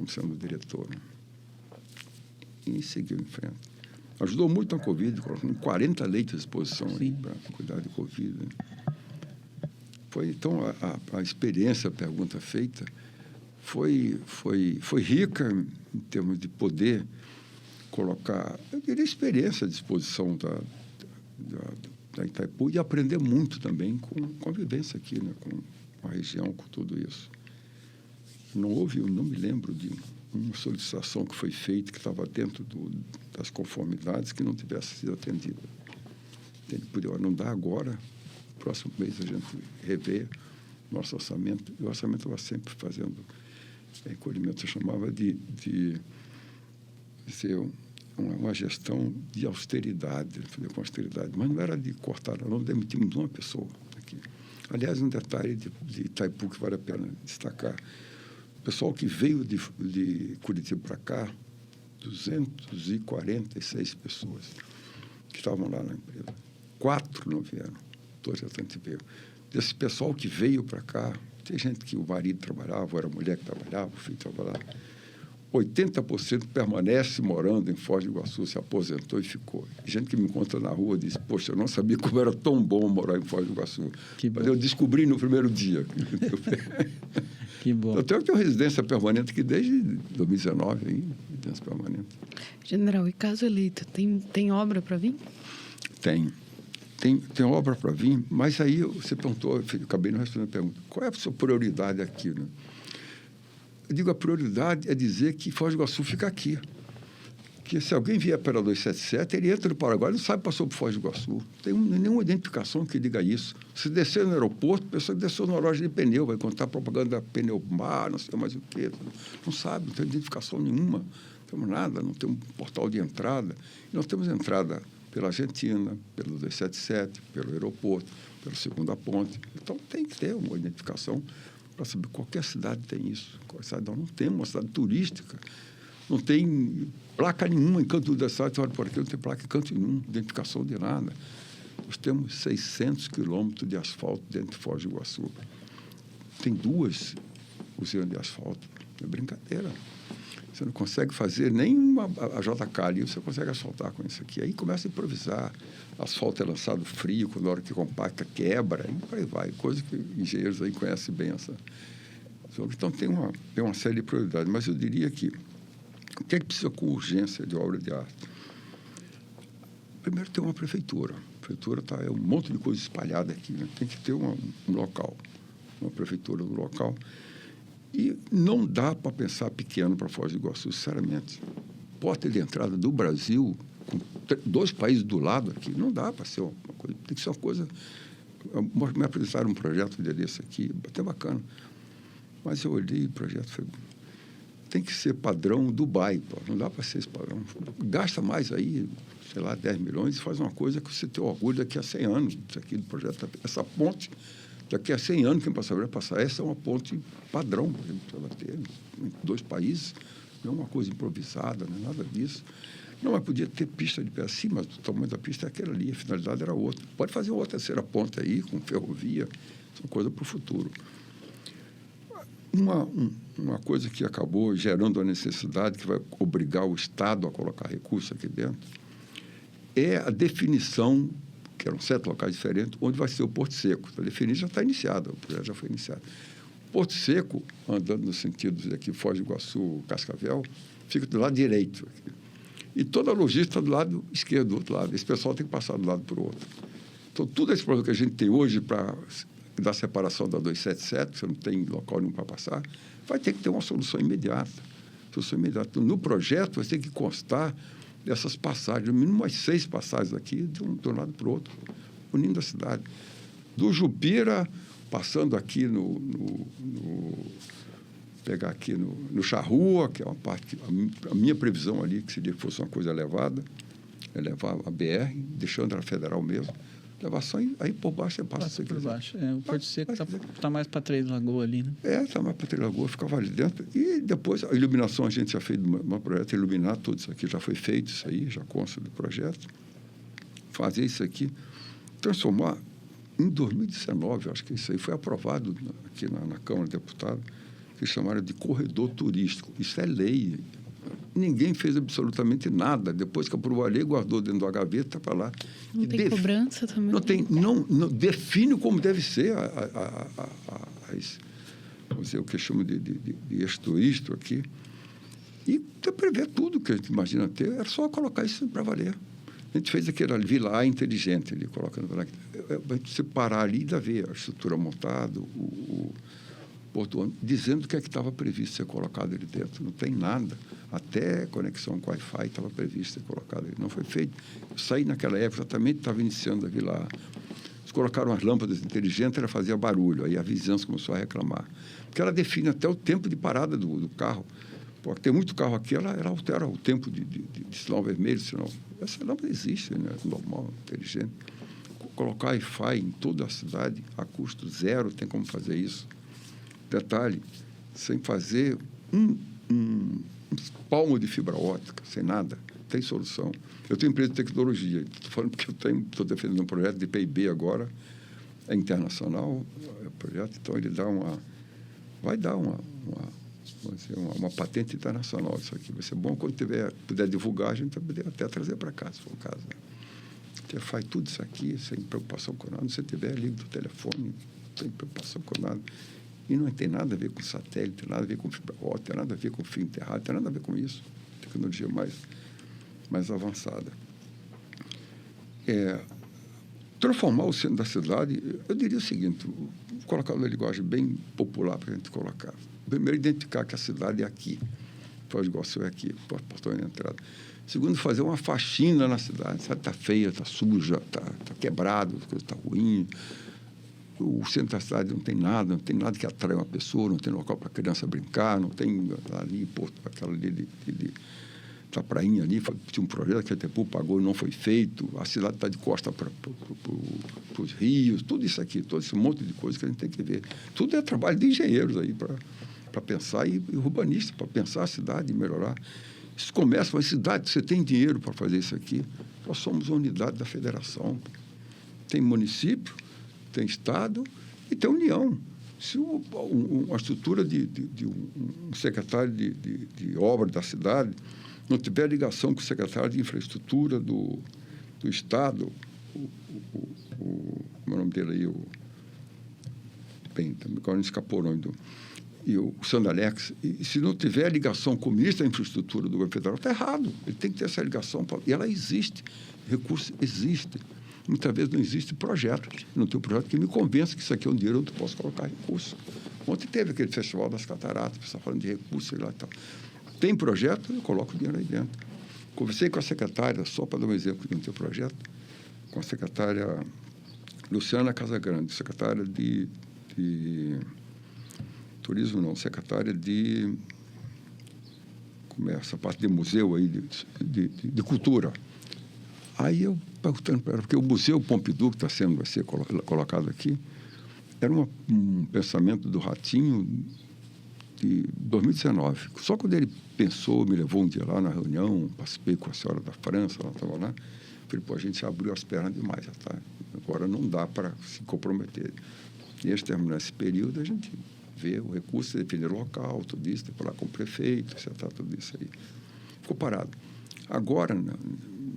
sendo o diretor, né? E seguiu em frente. Ajudou muito na Covid, colocando 40 leitos à disposição para cuidar de Covid, né? Então, a experiência, a pergunta feita, foi rica em termos de poder colocar, eu diria, experiência à disposição da Itaipu e aprender muito também com a vivência aqui, né? Com a região, com tudo isso. Eu não me lembro de uma solicitação que foi feita, que estava dentro das conformidades, que não tivesse sido atendida. Não dá agora, próximo mês a gente revê nosso orçamento, e o orçamento estava sempre fazendo encolhimento, se chamava de ser uma gestão de austeridade, fazer com austeridade, mas não era de cortar, não demitimos uma pessoa aqui. Aliás, um detalhe de Itaipu que vale a pena destacar, o pessoal que veio de Curitiba para cá, 246 pessoas que estavam lá na empresa. 4 não vieram, 2 já veio. Desse pessoal que veio para cá, tem gente que o marido trabalhava, ou era a mulher que trabalhava, o filho trabalhava. 80% permanece morando em Foz do Iguaçu, se aposentou e ficou. Gente que me encontra na rua diz, poxa, eu não sabia como era tão bom morar em Foz do Iguaçu. Mas eu descobri no primeiro dia. Que bom. Eu tenho residência permanente aqui desde 2019, hein? Residência permanente. General, e caso eleito, tem obra para vir? Tem obra para vir, mas aí você perguntou, eu acabei não respondendo a pergunta, qual é a sua prioridade aqui, né? Eu digo, a prioridade é dizer que Foz do Iguaçu fica aqui. Que se alguém vier pela 277, ele entra no Paraguai, não sabe passou por Foz do Iguaçu. Não tem nenhuma identificação que diga isso. Se descer no aeroporto, a pessoa desceu numa loja de pneu, vai contar propaganda da Pneumar, não sei mais o quê. Não sabe, não tem identificação nenhuma. Não temos nada, não temos portal de entrada. E nós temos entrada pela Argentina, pelo 277, pelo aeroporto, pela segunda ponte. Então, tem que ter uma identificação para saber. Qualquer cidade tem isso. Nós não temos uma cidade turística. Não tem placa nenhuma em canto da cidade. Olha, por aqui não tem placa em canto nenhum, identificação de nada. Nós temos 600 quilômetros de asfalto dentro de Foz do Iguaçu. Tem 2 usinas de asfalto. É brincadeira. Você não consegue fazer nem a JK ali, você consegue asfaltar com isso aqui. Aí começa a improvisar. Asfalto é lançado frio, quando a hora que compacta, quebra, e aí vai. Coisa que engenheiros aí conhecem bem essa. Então, tem uma série de prioridades. Mas eu diria que o que é que precisa com urgência de obra de arte? Primeiro, ter uma prefeitura. A prefeitura é um monte de coisa espalhada aqui, né? Tem que ter um local, uma prefeitura no local. E não dá para pensar pequeno para Foz do Iguaçu, sinceramente. Porta de entrada do Brasil, com 2 países do lado aqui, não dá para ser uma coisa. Tem que ser uma coisa... Me apresentaram um projeto desse aqui, até bacana. Mas eu olhei o projeto e falei, tem que ser padrão Dubai, pô. Não dá para ser esse padrão. Gasta mais aí, sei lá, 10 milhões e faz uma coisa que você tem orgulho daqui a 100 anos. Isso aqui do projeto, essa ponte Daqui a 100 anos, quem vai passar essa é uma ponte padrão que a gente precisava ter entre 2 países. Não é uma coisa improvisada, não é nada disso. Não, mas podia ter pista de pé assim, mas o tamanho da pista é aquela ali, a finalidade era outra. Pode fazer outra terceira ponte aí, com ferrovia, são coisas para o futuro. Uma coisa que acabou gerando a necessidade, que vai obrigar o Estado a colocar recursos aqui dentro, é a definição, que eram 7 locais diferentes, onde vai ser o Porto Seco. A definição já está iniciada, o projeto já foi iniciado. Porto Seco, andando no sentido daqui, Foz do Iguaçu, Cascavel, fica do lado direito aqui. E toda a logística está do lado esquerdo, do outro lado. Esse pessoal tem que passar de um lado para o outro. Então, tudo esse problema que a gente tem hoje para dar separação da 277, que você não tem local nenhum para passar, vai ter que ter uma solução imediata. Então, no projeto, vai ter que constar dessas passagens, no mínimo umas 6 passagens aqui, de um lado para o outro, unindo a cidade. Do Jupira, passando aqui pegar aqui no Charrua, que é uma parte, a minha previsão ali, que seria que fosse uma coisa elevada, é levar a BR, deixando a federal mesmo, levar só aí por baixo, você passa por baixo. O Porto Seco está mais para Três Lagoas ali, né? Está mais para Três Lagoas, ficava ali dentro. E depois, a iluminação, a gente já fez um projeto, iluminar tudo isso aqui, já foi feito isso aí, já consta do projeto. Fazer isso aqui, transformar, em 2019, acho que isso aí foi aprovado aqui na Câmara de Deputados, que chamaram de corredor turístico. Isso é lei. Ninguém fez absolutamente nada. Depois que aprovou a lei, guardou dentro da gaveta para lá. Não tem cobrança também? Não define como deve ser vamos dizer, o que chama de ex-turístico aqui. E prevê tudo que a gente imagina ter. Era só colocar isso para valer. A gente fez aquela vila A inteligente ali, colocando lá. A gente separar ali e ver a estrutura montada, o portuário, dizendo o que é que estava previsto ser colocado ali dentro. Não tem nada. Até conexão com Wi-Fi estava previsto ser colocado ali. Não foi feito. Eu saí naquela época, exatamente estava iniciando a vila A. Eles colocaram as lâmpadas inteligentes, ela fazia barulho. Aí a vizinhança começou a reclamar. Porque ela define até o tempo de parada do carro. Porque tem muito carro aqui, ela altera o tempo de sinal vermelho, sinal. Essa lâmpada existe, né? Normal, inteligente. Colocar Wi-Fi em toda a cidade, a custo zero, tem como fazer isso. Detalhe, sem fazer um palmo de fibra óptica, sem nada, tem solução. Eu tenho empresa de tecnologia, estou falando porque estou defendendo um projeto de PIB agora, é internacional, é projeto, então ele vai dar uma patente internacional isso aqui. Vai ser bom quando puder divulgar, a gente vai poder até trazer para cá, se for o caso. Né? Você faz tudo isso aqui sem preocupação com nada. Se você tiver, liga do telefone, sem preocupação com nada. E não tem nada a ver com satélite, tem nada a ver com fibra óptica, tem nada a ver com fio enterrado, tem nada a ver com isso. Tecnologia mais avançada. Transformar o centro da cidade, eu diria o seguinte, vou colocar uma linguagem bem popular para a gente colocar. Primeiro, identificar que a cidade é aqui. Foz do Iguaçu é aqui, portão de entrada. Segundo, fazer uma faxina na cidade. A cidade está feia, está suja, está quebrado, a coisa está ruim. O centro da cidade não tem nada que atrai uma pessoa, não tem local para a criança brincar, não tem ali, aquela ali da prainha ali, tinha um projeto que a Itaipu pagou e não foi feito, a cidade está de costa para os rios, tudo isso aqui, todo esse monte de coisas que a gente tem que ver. Tudo é trabalho de engenheiros aí para pensar e urbanistas, para pensar a cidade e melhorar. Isso começa com a cidade, você tem dinheiro para fazer isso aqui, nós somos uma unidade da federação. Tem município, tem Estado e tem União. Se uma estrutura de um secretário de obra da cidade não tiver ligação com o secretário de infraestrutura do Estado, como é o nome dele aí, agora não escapou o nome e o Sandro Alex, e se não tiver ligação com o ministro da infraestrutura do governo federal, está errado. Ele tem que ter essa ligação, e ela existe. Recurso existe. Muitas vezes não existe projeto. Não tem um projeto que me convença que isso aqui é um dinheiro onde eu posso colocar recurso. Ontem teve aquele Festival das Cataratas, o pessoal falando de recursos e lá e tal. Tem projeto, eu coloco o dinheiro aí dentro. Conversei com a secretária, só para dar um exemplo de não ter projeto, com a secretária Luciana Casagrande, secretária de turismo, não, secretária de como é essa parte de museu aí, de cultura. Aí eu perguntando para ela, porque o Museu Pompidou, que vai ser colocado aqui, era um pensamento do Ratinho de 2019. Só quando ele pensou, me levou um dia lá na reunião, participei com a senhora da França, ela estava lá, falei, pô, a gente abriu as pernas demais, já tá? Agora não dá para se comprometer. E antes de terminar esse período, a gente vê o recurso, defender o local, tudo isso, falar com o prefeito, acertar tudo isso aí. Ficou parado. Agora,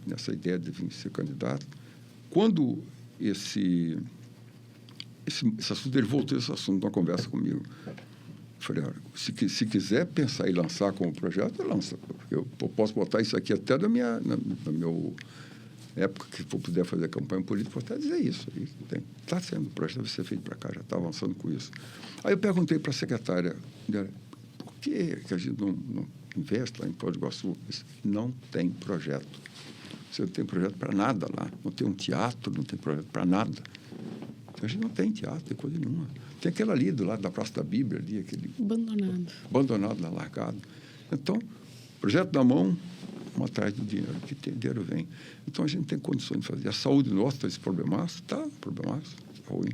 nessa ideia de vir ser candidato, quando esse assunto, ele voltou esse assunto numa conversa comigo. Eu falei, olha, se quiser pensar em lançar como projeto, lança. Eu posso botar isso aqui até na minha época que for puder fazer campanha política, vou até dizer isso. Está sendo, o projeto deve ser feito para cá, já está avançando com isso. Aí eu perguntei para a secretária, por que a gente não investe lá em Foz do Iguaçu? Não tem projeto. Você não tem projeto para nada lá. Não tem um teatro, não tem projeto para nada. A gente não tem teatro, não tem coisa nenhuma. Tem aquele ali do lado da Praça da Bíblia, ali, aquele... Abandonado, lá, largado. Então, projeto na mão, vamos atrás do dinheiro, que tem, dinheiro vem. Então, a gente tem condições de fazer. A saúde nossa está esse problemaço, está ruim.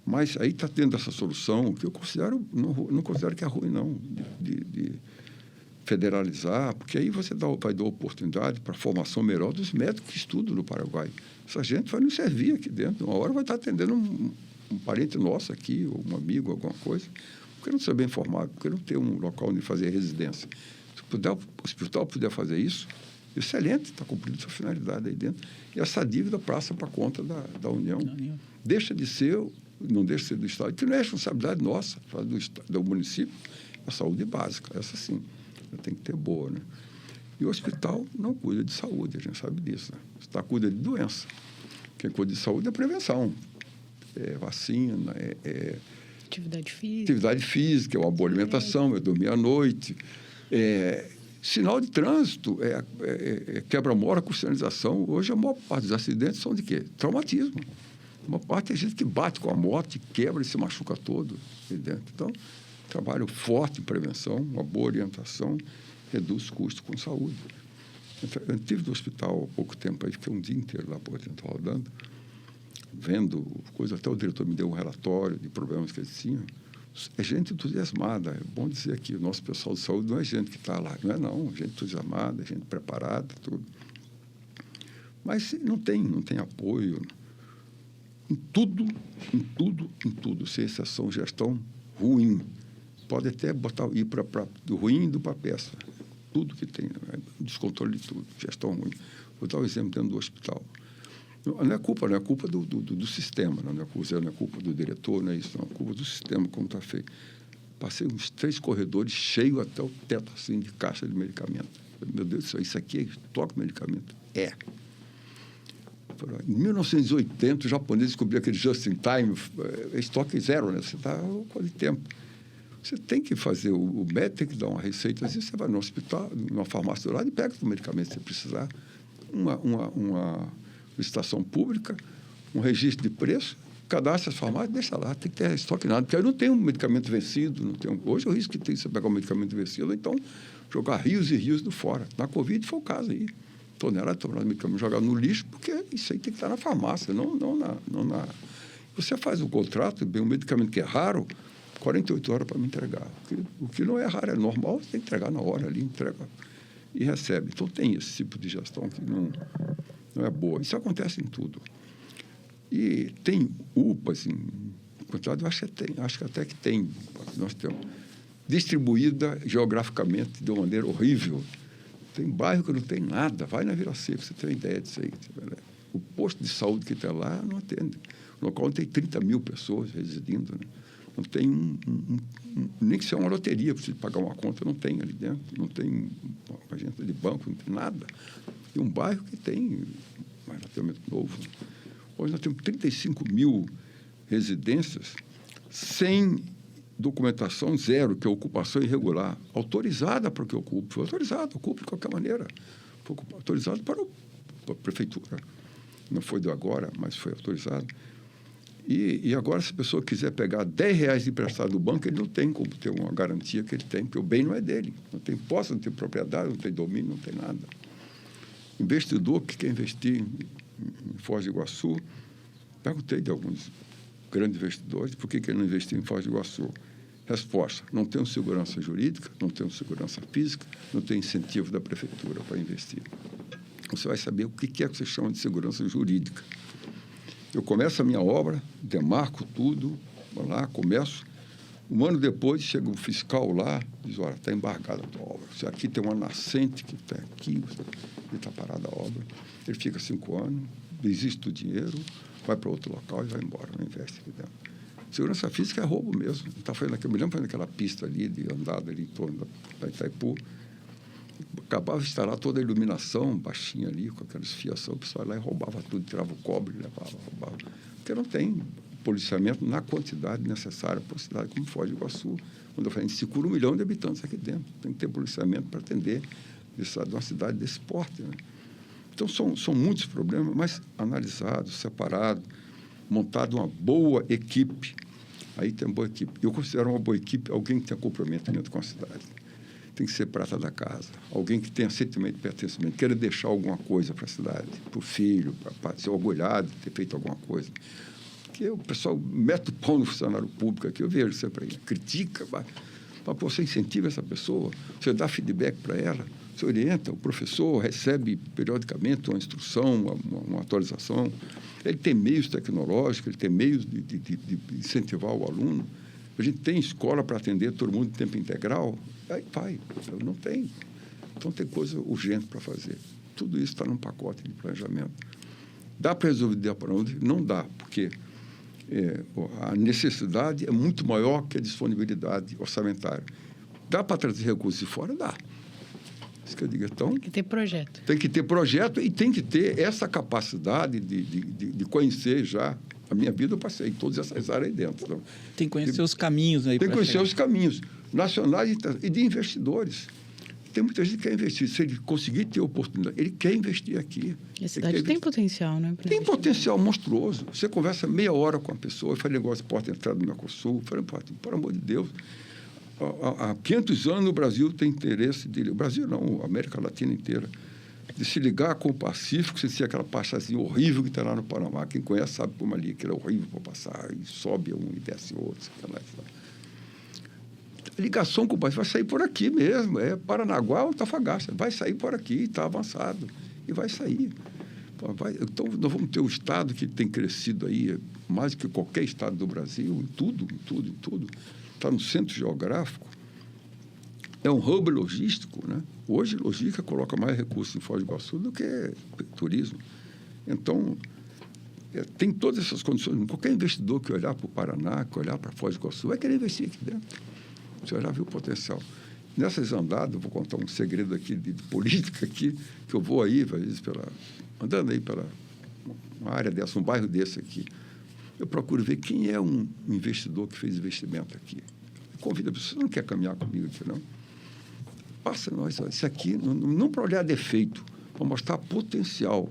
Mas aí está tendo essa solução, que eu considero, não considero que é ruim, não, de federalizar, porque aí você vai dar oportunidade para a formação melhor dos médicos que estudam no Paraguai. Essa gente vai nos servir aqui dentro. Uma hora vai estar atendendo um parente nosso aqui, ou um amigo, alguma coisa, porque não ser bem formado, porque não ter um local onde fazer residência. Se o hospital puder fazer isso, excelente, está cumprindo sua finalidade aí dentro. E essa dívida passa para a conta da União. Deixa de ser, não deixa de ser do Estado, que não é responsabilidade nossa, do município, a saúde básica, essa sim, tem que ter boa, né? E o hospital não cuida de saúde, a gente sabe disso, né? O hospital cuida de doença. Quem cuida de saúde é prevenção, é vacina, atividade física, é uma boa alimentação, é dormir à noite, sinal de trânsito, quebra-mola, com sinalização. Hoje, a maior parte dos acidentes são de quê? Traumatismo. A maior parte é gente que bate com a moto, quebra e se machuca todo ali dentro. Então, trabalho forte em prevenção, uma boa orientação, reduz custos com saúde. Eu estive no hospital há pouco tempo, aí fiquei um dia inteiro lá, por dentro, rodando, vendo coisa. Até o diretor me deu um relatório de problemas que eles tinham. É gente entusiasmada, é bom dizer aqui, o nosso pessoal de saúde não é gente que está lá, não, gente entusiasmada, gente preparada, tudo. Mas não tem apoio em tudo, sem exceção, gestão ruim. Pode até ir para do ruim indo para a peça. Tudo que tem, descontrole de tudo, gestão ruim. Vou dar um exemplo dentro do hospital. Não é culpa do sistema, não é culpa do diretor, não é isso, não é culpa do sistema, como está feito. Passei uns 3 corredores cheios até o teto, assim, de caixa de medicamento. Meu Deus do céu, isso aqui toca medicamento? Em 1980, os japoneses descobriram aquele just in time, estoque zero, né? Você está com tempo. Você tem que fazer, o médico tem que dar uma receita, às vezes você vai no hospital, numa farmácia do lado e pega o medicamento que você precisar. Uma licitação pública, um registro de preço, cadastra as farmácias, deixa lá, tem que ter estoque nada, porque aí não tem um medicamento vencido, hoje o risco que tem você pegar um medicamento vencido, ou então jogar rios e rios do fora. Na Covid foi o caso aí. Tonelada de medicamento jogado no lixo, porque isso aí tem que estar na farmácia, não na... Você faz o contrato, bem, um medicamento que é raro, 48 horas para me entregar. O que não é raro, é normal, você tem que entregar na hora ali, entrega e recebe. Então, tem esse tipo de gestão que não é boa. Isso acontece em tudo. E tem UPAs, em quantidade, eu acho que até que tem. Nós temos distribuída geograficamente de uma maneira horrível. Tem bairro que não tem nada. Vai na Vila Seca, você tem uma ideia disso aí. O posto de saúde que tem lá não atende. No local tem 30 mil pessoas residindo, né? Não tem nem que seja uma loteria para você pagar uma conta, não tem ali dentro. Não tem uma agência de banco, não tem nada. E um bairro que tem um relativamente novo. Hoje nós temos 35 mil residências sem documentação zero, que é ocupação irregular. Autorizada para que ocupe. Foi autorizado, ocupe de qualquer maneira. Foi autorizado para a prefeitura. Não foi de agora, mas foi autorizado. E agora, se a pessoa quiser pegar R$10 emprestado do banco, ele não tem como ter uma garantia que ele tem, porque o bem não é dele. Não tem posse, não tem propriedade, não tem domínio, não tem nada. Investidor que quer investir em Foz do Iguaçu, perguntei de alguns grandes investidores, por que ele não investiu em Foz do Iguaçu? Resposta: não tem segurança jurídica, não tem segurança física, não tem incentivo da prefeitura para investir. Você vai saber o que você chama de segurança jurídica. Eu começo a minha obra, demarco tudo, vou lá, começo. Um ano depois, chega um fiscal lá, diz: olha, está embargada a tua obra. Se aqui tem uma nascente que está aqui, e está parada a obra. Ele fica 5 anos, desiste do dinheiro, vai para outro local e vai embora, não investe aqui dentro. Segurança física é roubo mesmo. Eu me lembro fazendo aquela pista ali, de andada ali em torno da Itaipu. Acabava de instalar toda a iluminação baixinha ali, com aquela esfiação, o pessoal lá e roubava tudo, tirava o cobre, levava, roubava. Porque não tem policiamento na quantidade necessária para uma cidade como Foz do Iguaçu. Quando eu falei, a gente segura 1 milhão de habitantes aqui dentro. Tem que ter policiamento para atender uma cidade desse porte, né? Então, são muitos problemas, mas analisados, separados, montado uma boa equipe. Aí tem uma boa equipe. Eu considero uma boa equipe alguém que tenha comprometimento com a cidade. Tem que ser prata da casa. Alguém que tenha sentimento de pertencimento, queira deixar alguma coisa para a cidade, para o filho, para ser orgulhado de ter feito alguma coisa. Porque o pessoal mete o pau no funcionário público aqui, eu vejo sempre aí, critica, mas você incentiva essa pessoa, você dá feedback para ela, você orienta, o professor recebe periodicamente uma instrução, uma atualização. Ele tem meios tecnológicos, ele tem meios de incentivar o aluno. A gente tem escola para atender todo mundo em tempo integral. Aí vai, eu não tenho. Então, tem coisa urgente para fazer. Tudo isso está num pacote de planejamento. Dá para resolver para onde? Não dá, porque a necessidade é muito maior que a disponibilidade orçamentária. Dá para trazer recursos de fora? Dá. Isso que eu digo, então... Tem que ter projeto. Tem que ter projeto e tem que ter essa capacidade de conhecer já. A minha vida eu passei em todas essas áreas aí dentro. Então, tem que conhecer os caminhos aí. Tem que conhecer os caminhos nacionais e de investidores. Tem muita gente que quer investir. Se ele conseguir ter oportunidade, ele quer investir aqui. E a cidade tem potencial, né? Tem potencial monstruoso. Você conversa meia hora com a pessoa, faz negócio de porta de entrada no Mercosul, fala, por amor de Deus. Há 500 anos o Brasil tem interesse o Brasil não, a América Latina inteira, de se ligar com o Pacífico, sem ser aquela passazinha horrível que está lá no Panamá. Quem conhece sabe como ali, que era horrível para passar, e sobe um e desce outro. A ligação com o Pacífico vai sair por aqui mesmo, Paranaguá ou Antofagasta, vai sair por aqui, está avançado, e vai sair. Então, nós vamos ter um estado que tem crescido aí, mais do que qualquer estado do Brasil, em tudo. Está no centro geográfico, é um hub logístico, né? Hoje, logística coloca mais recursos em Foz do Iguaçu do que turismo. Então, tem todas essas condições. Qualquer investidor que olhar para o Paraná, que olhar para Foz do Iguaçu, vai querer investir aqui dentro. Você já viu o potencial. Nessas andadas, eu vou contar um segredo aqui de política aqui, que eu vou aí, às vezes, andando aí pela uma área dessa, um bairro desse aqui. Eu procuro ver quem é um investidor que fez investimento aqui. Convida a pessoa, você não quer caminhar comigo aqui, não? Passa nós, isso aqui, não para olhar defeito, para mostrar potencial.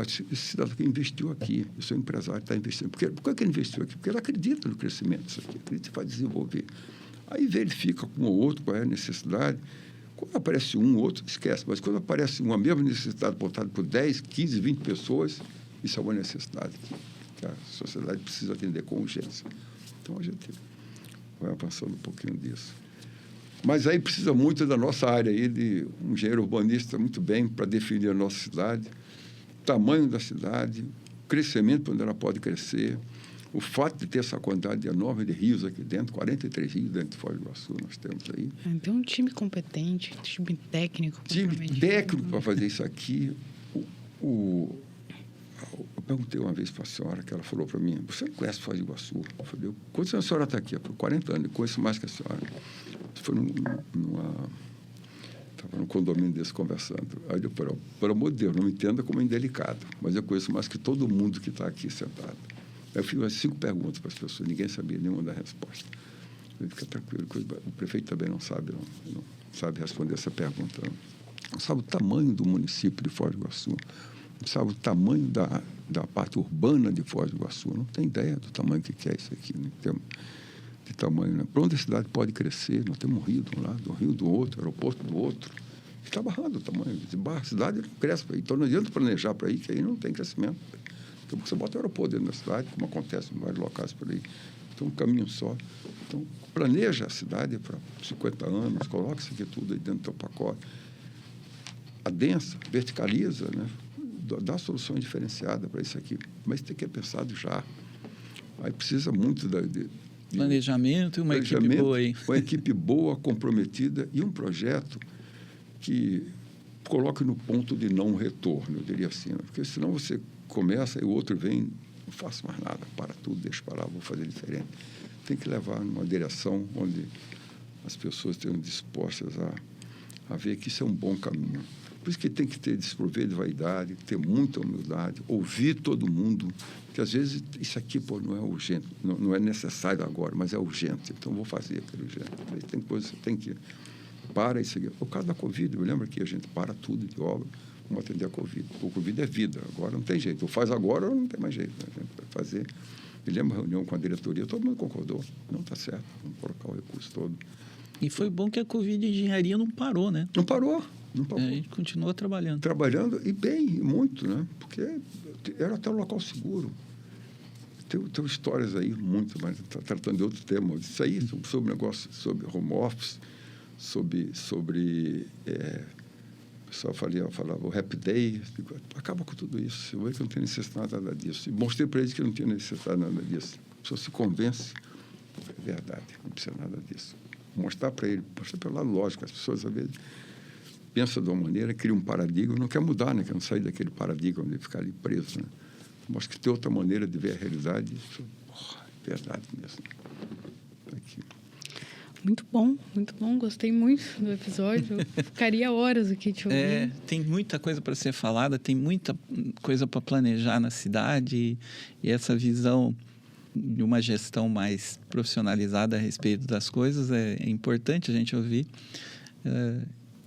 Esse cidadão que investiu aqui, eu sou empresário, está investindo. Por que ele investiu aqui? Porque ele acredita no crescimento disso aqui, acredita que vai desenvolver. Aí verifica com o outro qual é a necessidade. Quando aparece um, outro esquece. Mas quando aparece uma mesma necessidade botada por 10, 15, 20 pessoas, isso é uma necessidade que a sociedade precisa atender com urgência. Então, a gente vai avançando um pouquinho disso. Mas aí precisa muito da nossa área aí, de um engenheiro urbanista muito bem para definir a nossa cidade, tamanho da cidade, crescimento onde ela pode crescer, o fato de ter essa quantidade enorme de rios aqui dentro, 43 rios dentro de Foz do Iguaçu nós temos aí. Então, um time competente, time técnico. Time técnico para fazer isso aqui. Eu perguntei uma vez para a senhora, que ela falou para mim, você não conhece Foz do Iguaçu? Eu falei, quantos anos a senhora está aqui? Eu falei, 40 anos, eu conheço mais que a senhora. Foi estava num condomínio desse conversando. Aí eu falei, pelo amor de Deus, não me entenda como indelicado, mas eu conheço mais que todo mundo que está aqui sentado. Aí eu fiz umas 5 perguntas para as pessoas, ninguém sabia nenhuma da resposta. Eu fica tranquilo, o prefeito também não sabe responder essa pergunta. Não sabe o tamanho do município de Foz do Iguaçu, não sabe o tamanho da parte urbana de Foz do Iguaçu, não tem ideia do tamanho que é isso aqui, né? De tamanho, né? Para onde a cidade pode crescer, nós temos um rio de um lado, um rio do outro, aeroporto do outro, está barrando o tamanho, a cidade não cresce, então não adianta planejar para aí, que aí não tem crescimento. Então, você bota o aeroporto dentro da cidade, como acontece em vários locais por aí. Então, um caminho só. Então, planeja a cidade para 50 anos, coloca isso aqui tudo aí dentro do teu pacote. Adensa, verticaliza, né? Dá soluções diferenciadas para isso aqui. Mas tem que ser pensado já. Aí precisa muito de planejamento e uma equipe boa aí. Uma equipe boa, comprometida e um projeto que coloque no ponto de não retorno, eu diria assim. Né? Porque senão você começa e o outro vem, não faço mais nada, para tudo, deixa para lá, vou fazer diferente. Tem que levar numa direção onde as pessoas estejam dispostas a ver que isso é um bom caminho. Por isso que tem que ter desprover de vaidade, ter muita humildade, ouvir todo mundo, porque às vezes isso aqui não é urgente, não é necessário agora, mas é urgente, então vou fazer aquele urgente. Tem coisa que você tem que para isso aqui. O caso da Covid, eu lembro que a gente para tudo de obra, vamos atender a Covid. O Covid é vida, agora não tem jeito. Ou faz agora ou não tem mais jeito. Né? A gente vai fazer. Eu lembro uma reunião com a diretoria, todo mundo concordou. Não está certo, vamos colocar o recurso todo. E foi bom que a Covid Engenharia não parou, né? Não parou. A gente continuou trabalhando. Trabalhando, e bem, e muito, né? Porque era até um local seguro. Tem histórias aí, muito, mas está tratando de outro tema. Isso aí, sobre negócio, sobre home office, sobre o pessoal falava o Happy Day, acaba com tudo isso. Eu vejo que não tem necessidade nada disso. E mostrei para eles que não tinha necessidade nada disso. A pessoa se convence, é verdade, não precisa nada disso. Mostrar para ele, mostrar pelo lado lógico, as pessoas às vezes pensam de uma maneira, cria um paradigma, não quer mudar, né? Quer não sair daquele paradigma de ficar ali preso, né? Mas que tem outra maneira de ver a realidade, isso, é verdade mesmo. Aqui. Muito bom, gostei muito do episódio. Eu ficaria horas aqui te ouvindo. Tem muita coisa para ser falada, tem muita coisa para planejar na cidade e essa visão de uma gestão mais profissionalizada a respeito das coisas é importante a gente ouvir.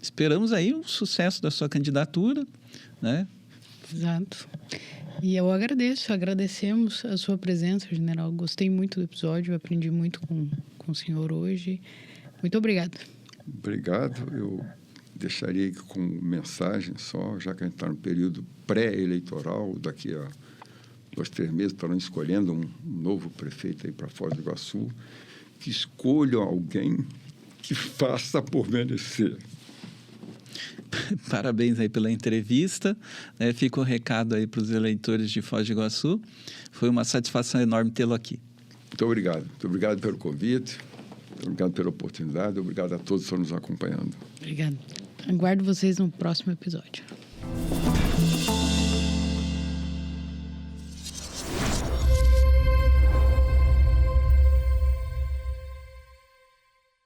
Esperamos aí o sucesso da sua candidatura, né? Exato. E eu agradecemos a sua presença, general. Gostei muito do episódio, aprendi muito com o senhor hoje. Muito obrigado. Obrigado. Eu deixaria com mensagem só, já que a gente está no período pré-eleitoral, daqui a 2, 3 meses, estarão escolhendo um novo prefeito aí para Foz do Iguaçu, que escolham alguém que faça por merecer. Parabéns aí pela entrevista, né? Fica o recado aí para os eleitores de Foz do Iguaçu. Foi uma satisfação enorme tê-lo aqui. Muito obrigado. Muito obrigado pelo convite, muito obrigado pela oportunidade, obrigado a todos que estão nos acompanhando. Obrigado. Aguardo vocês no próximo episódio.